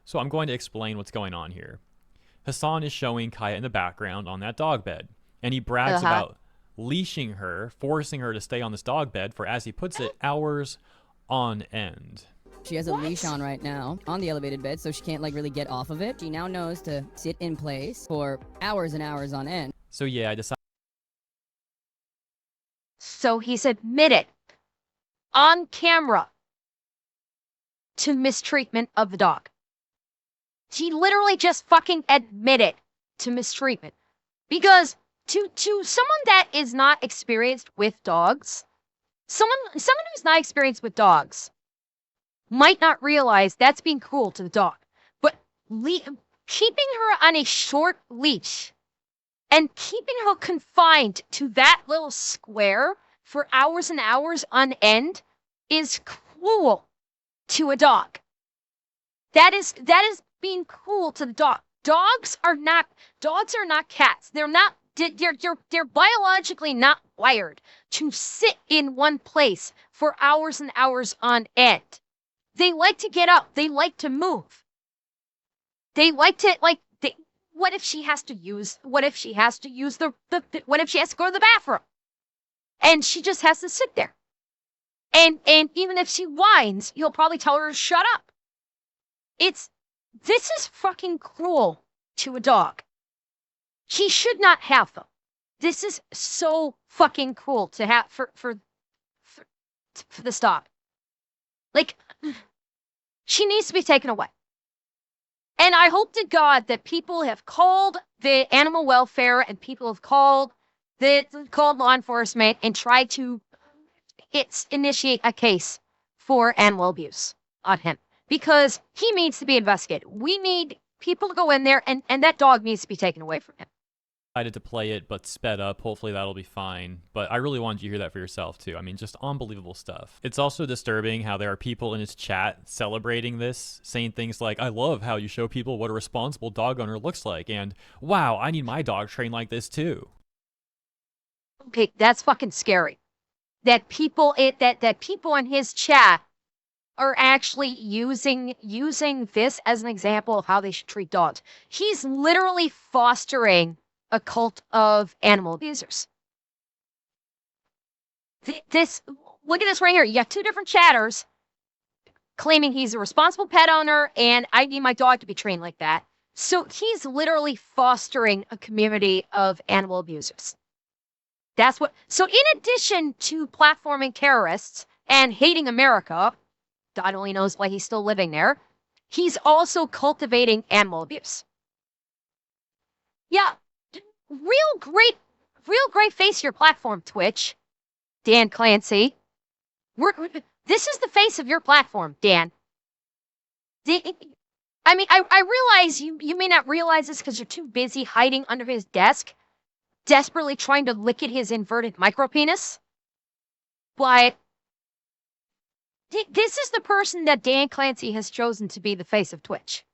Speaker 2: So I'm going to explain what's going on here. Hassan is showing Kaya in the background on that dog bed, and he brags about leashing her, forcing her to stay on this dog bed for, as he puts it, hours on end.
Speaker 10: She has a leash on right now on the elevated bed, so she can't really get off of it. She now knows to sit in place for hours and hours on end.
Speaker 2: So yeah, I decided.
Speaker 1: So he's admitted on camera to mistreatment of the dog. He literally just fucking admitted to mistreatment. Because to someone that is not experienced with dogs, someone who's not experienced with dogs might not realize that's being cruel to the dog. But keeping her on a short leash and keeping her confined to that little square for hours and hours on end is cruel to a dog. That is being cruel to the dog. Dogs are not cats. They're biologically not wired to sit in one place for hours and hours on end. They like to get up. They like to move. They like to what if she has to go to the bathroom? And she just has to sit there. And even if she whines, he'll probably tell her to shut up. This is fucking cruel to a dog. He should not have them. This is so fucking cruel to have for this dog. Like, she needs to be taken away. And I hope to God that people have called the animal welfare and people have called law enforcement and tried to initiate a case for animal abuse on him. Because he needs to be investigated. We need people to go in there and that dog needs to be taken away from him.
Speaker 2: decided to play it, but sped up. Hopefully that'll be fine. But I really wanted you to hear that for yourself, too. I mean, just unbelievable stuff. It's also disturbing how there are people in his chat celebrating this, saying things like, I love how you show people what a responsible dog owner looks like, and wow, I need my dog trained like this, too.
Speaker 1: Okay, that's fucking scary. That people in his chat are actually using this as an example of how they should treat dogs. He's literally fostering a cult of animal abusers. Look at this right here. You got two different chatters claiming he's a responsible pet owner and I need my dog to be trained like that. So he's literally fostering a community of animal abusers. So in addition to platforming terrorists and hating America, God only knows why he's still living there, he's also cultivating animal abuse. Yeah, real great face of your platform, Twitch, Dan Clancy. This is the face of your platform, Dan. I mean, I realize you may not realize this because you're too busy hiding under his desk, desperately trying to lick at his inverted micropenis. But this is the person that Dan Clancy has chosen to be the face of Twitch.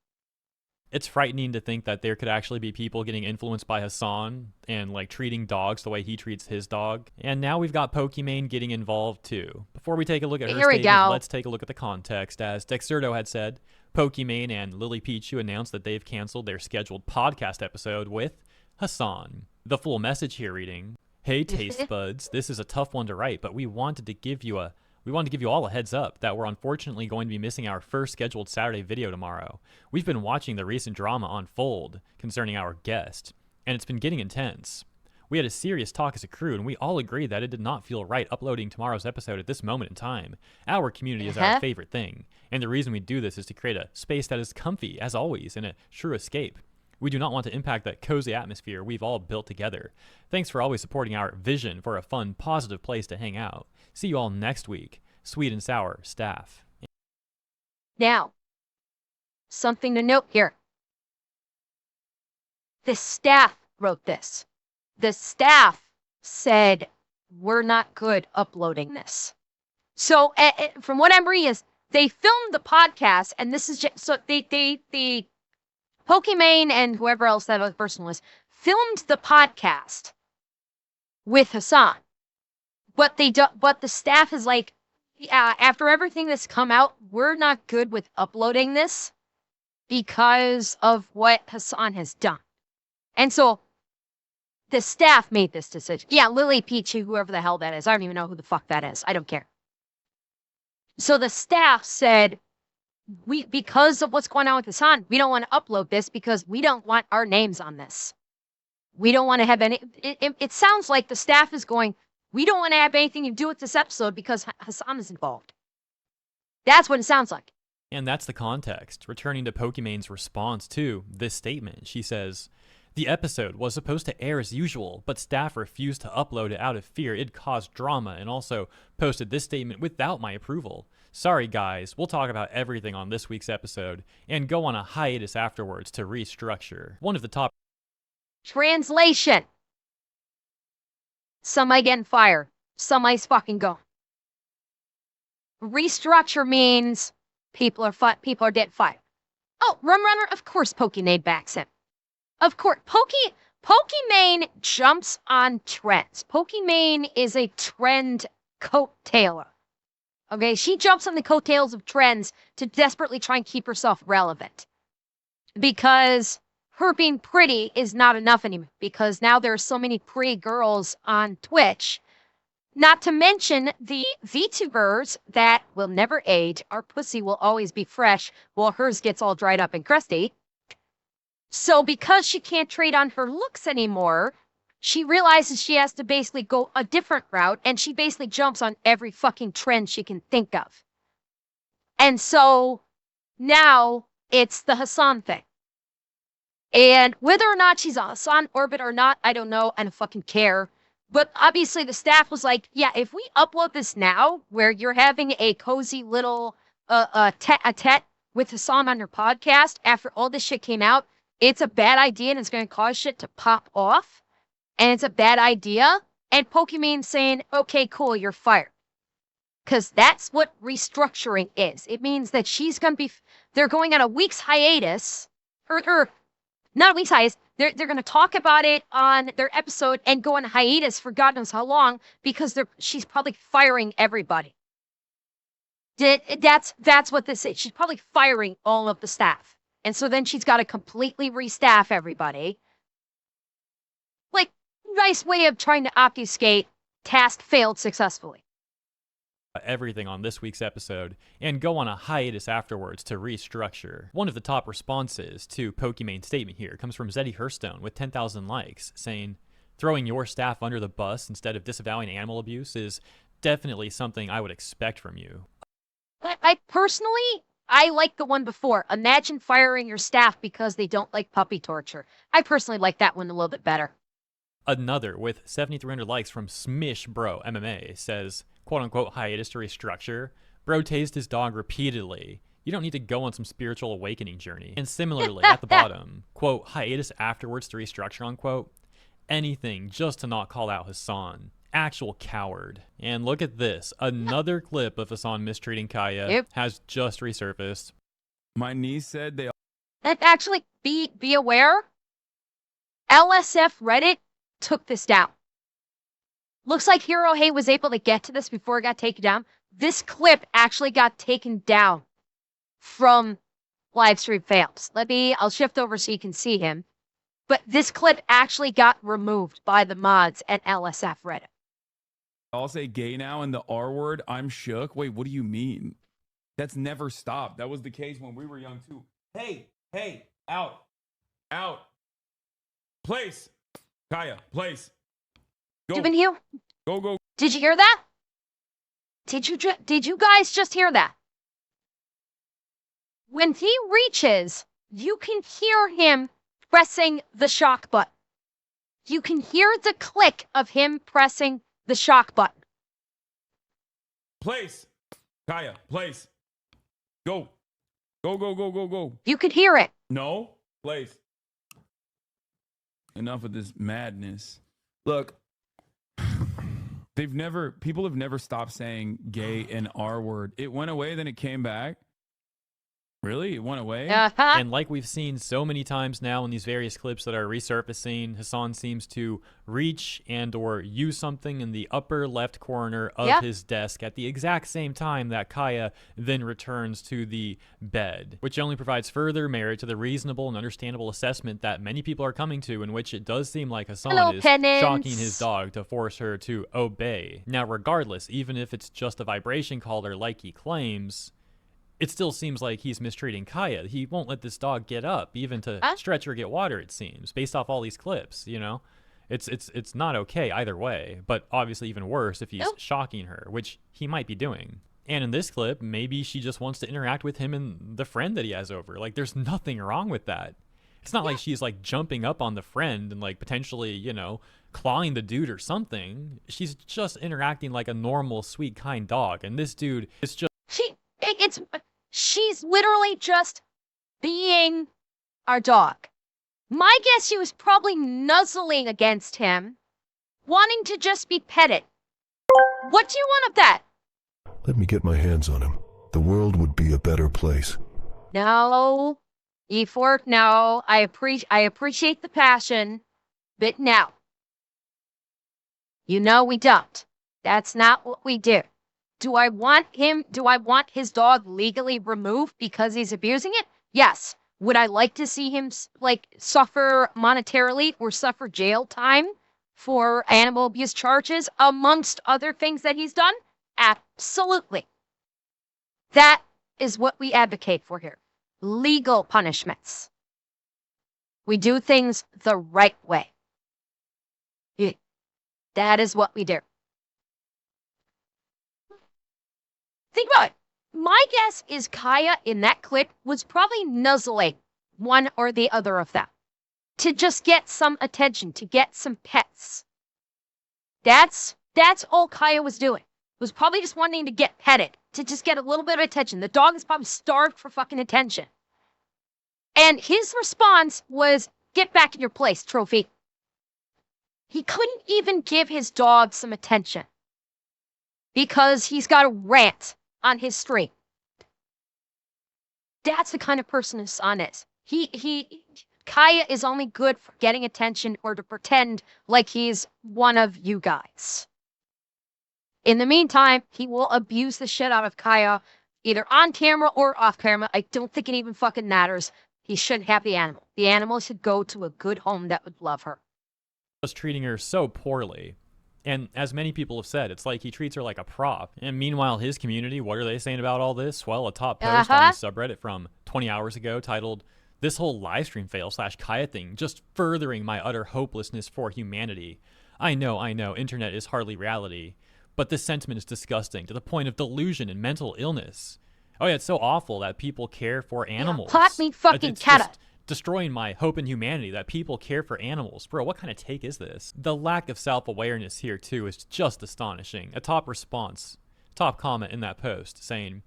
Speaker 2: It's frightening to think that there could actually be people getting influenced by Hasan and like treating dogs the way he treats his dog. And now we've got Pokimane getting involved too. Before we take a look at her statement, let's take a look at the context. As Dexerto had said, Pokimane and Lily Pichu announced that they've canceled their scheduled podcast episode with Hasan. The full message here reading, "Hey taste buds, this is a tough one to write, but we wanted to give you all a heads up that we're unfortunately going to be missing our first scheduled Saturday video tomorrow. We've been watching the recent drama unfold concerning our guest, and it's been getting intense. We had a serious talk as a crew, and we all agreed that it did not feel right uploading tomorrow's episode at this moment in time. Our community is our favorite thing, and the reason we do this is to create a space that is comfy, as always, and a true escape. We do not want to impact that cozy atmosphere we've all built together. Thanks for always supporting our vision for a fun, positive place to hang out. See you all next week. Sweet and sour staff."
Speaker 1: Now, something to note here. The staff wrote this. The staff said, we're not good uploading this. So from what I'm reading is they filmed the podcast, and this is just, so the Pokimane and whoever else that other person was filmed the podcast with Hasan. But the staff is like, yeah, after everything that's come out, we're not good with uploading this because of what Hasan has done. And so the staff made this decision. Yeah, Lily Peachy, whoever the hell that is. I don't even know who the fuck that is. I don't care. So the staff said, because of what's going on with Hasan, we don't want to upload this because we don't want our names on this. We don't want to have any... It sounds like the staff is going, we don't want to have anything to do with this episode because Hasan is involved. That's what it sounds like.
Speaker 2: And that's the context. Returning to Pokimane's response to this statement, she says, "The episode was supposed to air as usual, but staff refused to upload it out of fear it'd cause drama and also posted this statement without my approval. Sorry guys, we'll talk about everything on this week's episode and go on a hiatus afterwards to restructure." One of the top...
Speaker 1: Translation. Somebody getting fired. Somebody's fucking gone. Restructure means people are dead fired. Oh, Rum Runner, of course Pokimane backs him. Of course, Pokimane jumps on trends. Pokimane is a trend coattailer. Okay, she jumps on the coattails of trends to desperately try and keep herself relevant. Because her being pretty is not enough anymore. Because now there are so many pretty girls on Twitch. Not to mention the VTubers that will never age. Our pussy will always be fresh while hers gets all dried up and crusty. So because she can't trade on her looks anymore, she realizes she has to basically go a different route, and she basically jumps on every fucking trend she can think of. And so now it's the Hasan thing. And whether or not she's on Hasan orbit or not, I don't know. I don't fucking care. But obviously the staff was like, yeah, if we upload this now, where you're having a cozy little tete with Hasan on your podcast after all this shit came out, it's a bad idea and it's going to cause shit to pop off. and it's a bad idea, and Pokimane saying, okay, cool, you're fired. Because that's what restructuring is. It means that they're going on a week's hiatus, or not a week's hiatus, they're going to talk about it on their episode and go on hiatus for God knows how long, because she's probably firing everybody. That's what this is. She's probably firing all of the staff. And so then she's got to completely restaff everybody. Like, nice way of trying to obfuscate task failed successfully.
Speaker 2: Everything on this week's episode and go on a hiatus afterwards to restructure. One of the top responses to Pokimane's statement here comes from Zeddy Hearthstone with 10,000 likes, saying, throwing your staff under the bus instead of disavowing animal abuse is definitely something I would expect from you.
Speaker 1: I personally like the one before. Imagine firing your staff because they don't like puppy torture. I personally like that one a little bit better.
Speaker 2: Another with 7,300 likes from Smish Bro MMA says, quote-unquote hiatus to restructure. Bro tased his dog repeatedly. You don't need to go on some spiritual awakening journey. And similarly, at the bottom, quote, hiatus afterwards to restructure, unquote. Anything just to not call out Hasan. Actual coward. And look at this. Another clip of Hasan mistreating Kaya has just resurfaced.
Speaker 9: My niece said they...
Speaker 1: That actually, be aware, LSF Reddit took this down. Looks like Hirohei was able to get to this before it got taken down. This clip actually got taken down from livestream fails. I'll shift over so you can see him. But this clip actually got removed by the mods at LSF Reddit.
Speaker 9: I'll say gay now and the R word. I'm shook. Wait, what do you mean? That's never stopped. That was the case when we were young too. Hey, out. Place. Kaya, place. Go.
Speaker 1: Juvenile?
Speaker 9: Go.
Speaker 1: Did you hear that? Did you guys just hear that? When he reaches, you can hear him pressing the shock button. You can hear the click of him pressing the shock button.
Speaker 9: Place. Kaya, place. Go. Go.
Speaker 1: You could hear it.
Speaker 9: No. Place. Enough of this madness. Look, people have never stopped saying gay and R word. It went away, then it came back. Really? It went away?
Speaker 2: And like we've seen so many times now in these various clips that are resurfacing, Hasan seems to reach and or use something in the upper left corner of his desk at the exact same time that Kaya then returns to the bed, which only provides further merit to the reasonable and understandable assessment that many people are coming to, in which it does seem like Hasan is shocking his dog to force her to obey. Now, regardless, even if it's just a vibration caller like he claims, it still seems like he's mistreating Kaya. He won't let this dog get up, even to stretch or get water, it seems, based off all these clips, you know? It's not okay either way, but obviously even worse if he's shocking her, which he might be doing. And in this clip, maybe she just wants to interact with him and the friend that he has over. Like, there's nothing wrong with that. It's not like she's, like, jumping up on the friend and, like, potentially, you know, clawing the dude or something. She's just interacting like a normal, sweet, kind dog. And this dude is just...
Speaker 1: She's literally just being our dog. My guess she was probably nuzzling against him, wanting to just be petted. What do you want of that?
Speaker 11: Let me get my hands on him. The world would be a better place.
Speaker 1: No, E4, no. I appreciate the passion, but no. You know we don't. That's not what we do. Do I want his dog legally removed because he's abusing it? Yes. Would I like to see him, like, suffer monetarily or suffer jail time for animal abuse charges, amongst other things that he's done? Absolutely. That is what we advocate for here. Legal punishments. We do things the right way. That is what we do. Think about it. My guess is Kaya in that clip was probably nuzzling one or the other of them to just get some attention, to get some pets. That's all Kaya was doing. Was probably just wanting to get petted, to just get a little bit of attention. The dog is probably starved for fucking attention. And his response was, get back in your place, trophy. He couldn't even give his dog some attention because he's got a rant on his stream. That's the kind of person Hasan is. Kaya is only good for getting attention or to pretend like he's one of you guys. In the meantime, he will abuse the shit out of Kaya, either on camera or off camera. I don't think it even fucking matters. He should have the animal. The animal should go to a good home that would love her.
Speaker 2: Was treating her so poorly. And as many people have said, it's like he treats her like a prop. And meanwhile, his community, what are they saying about all this? Well, a top post on the subreddit from 20 hours ago titled, "This whole livestream fail / Kaya thing just furthering my utter hopelessness for humanity. I know, internet is hardly reality. But this sentiment is disgusting to the point of delusion and mental illness. Oh yeah, it's so awful that people care for animals.
Speaker 1: Plot me fucking
Speaker 2: it's
Speaker 1: Kata.
Speaker 2: just destroying my hope in humanity that people care for animals. Bro, what kind of take is this? The lack of self-awareness here too is just astonishing. A top comment in that post saying,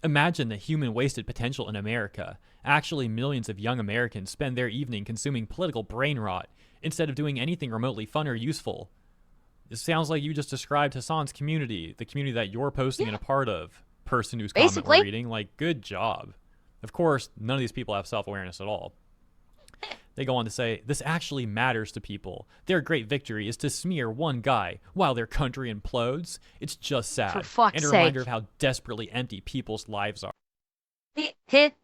Speaker 2: "Imagine the human wasted potential in America. Actually, millions of young Americans spend their evening consuming political brain rot instead of doing anything remotely fun or useful." It sounds like you just described Hasan's community, the community that you're posting and a part of, person whose comment we're reading. Like, good job. Of course, none of these people have self-awareness at all. They go on to say, "This actually matters to people. Their great victory is to smear one guy while their country implodes. It's just sad.
Speaker 1: For fuck's
Speaker 2: and a
Speaker 1: sake.
Speaker 2: reminder of how desperately empty people's lives are."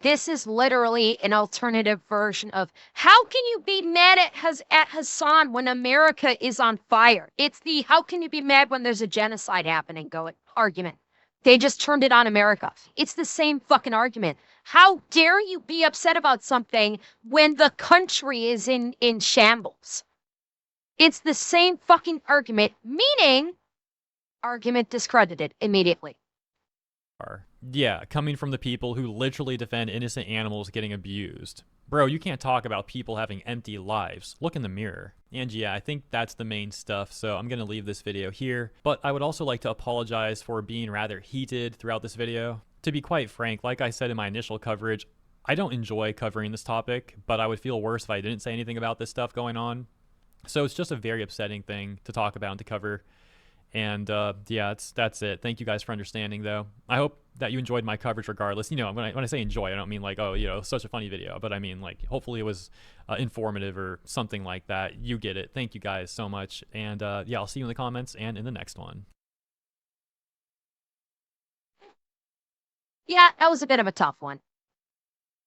Speaker 1: This is literally an alternative version of how can you be mad at Hasan when America is on fire? It's the how can you be mad when there's a genocide happening argument. They just turned it on America. It's the same fucking argument. How dare you be upset about something when the country is in shambles? It's the same fucking argument, meaning argument discredited immediately.
Speaker 2: Yeah, coming from the people who literally defend innocent animals getting abused. Bro, you can't talk about people having empty lives. Look in the mirror. And yeah, I think that's the main stuff, so I'm going to leave this video here. But I would also like to apologize for being rather heated throughout this video. To be quite frank, like I said in my initial coverage, I don't enjoy covering this topic, but I would feel worse if I didn't say anything about this stuff going on. So it's just a very upsetting thing to talk about and to cover. And yeah, that's it. Thank you guys for understanding, though. I hope that you enjoyed my coverage regardless. You know, when I say enjoy, I don't mean like, oh, you know, such a funny video, but I mean like hopefully it was informative or something like that. You get it. Thank you guys so much. And yeah, I'll see you in the comments and in the next one.
Speaker 1: Yeah, that was a bit of a tough one.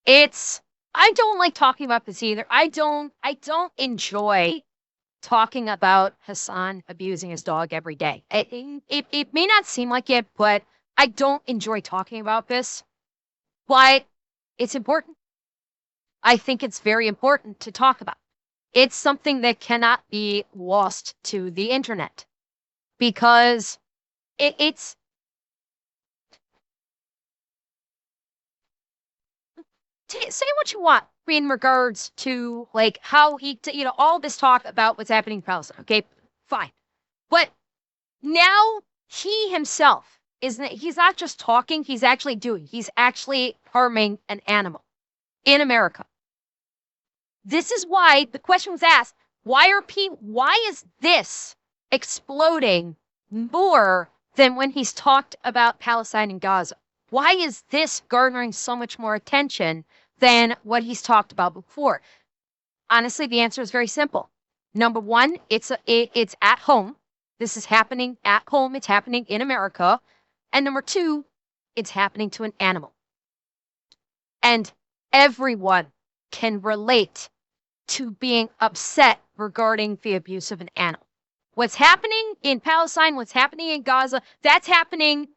Speaker 1: I don't like talking about this either. I don't enjoy talking about Hasan abusing his dog every day. It may not seem like it, but I don't enjoy talking about this. But it's important. I think it's very important to talk about. It's something that cannot be lost to the internet because it's say what you want in regards to like how he, you know, all this talk about what's happening in Palestine. Okay, fine. But now he himself he's not just talking, he's actually doing. He's actually harming an animal in America. This is why the question was asked, why is this exploding more than when he's talked about Palestine and Gaza? Why is this garnering so much more attention than what he's talked about before? Honestly, the answer is very simple. Number one, it's at home. This is happening at home. It's happening in America. And number two, it's happening to an animal. And everyone can relate to being upset regarding the abuse of an animal. What's happening in Palestine, what's happening in Gaza, that's happening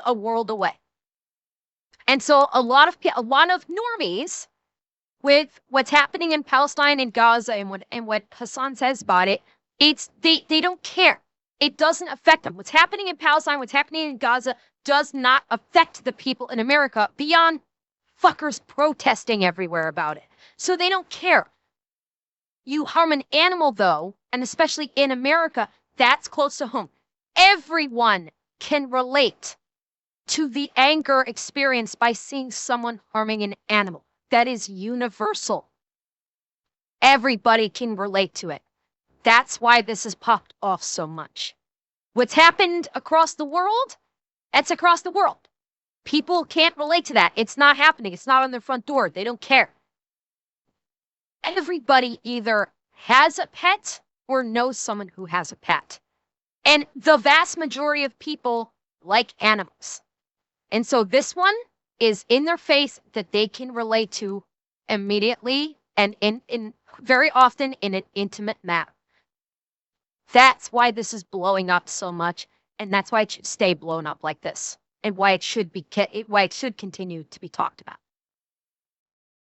Speaker 1: a world away. And so a lot of normies with what's happening in Palestine and Gaza and what Hasan says about it, they don't care. It doesn't affect them. What's happening in Palestine, what's happening in Gaza does not affect the people in America beyond fuckers protesting everywhere about it. So they don't care. You harm an animal though, and especially in America, that's close to home. Everyone can relate to the anger experienced by seeing someone harming an animal. That is universal. Everybody can relate to it. That's why this has popped off so much. What's happened across the world, that's across the world. People can't relate to that. It's not happening. It's not on their front door. They don't care. Everybody either has a pet or knows someone who has a pet. And the vast majority of people like animals. And so this one is in their face that they can relate to immediately and in very often in an intimate manner. That's why this is blowing up so much, and that's why it should stay blown up like this, and why it should continue to be talked about.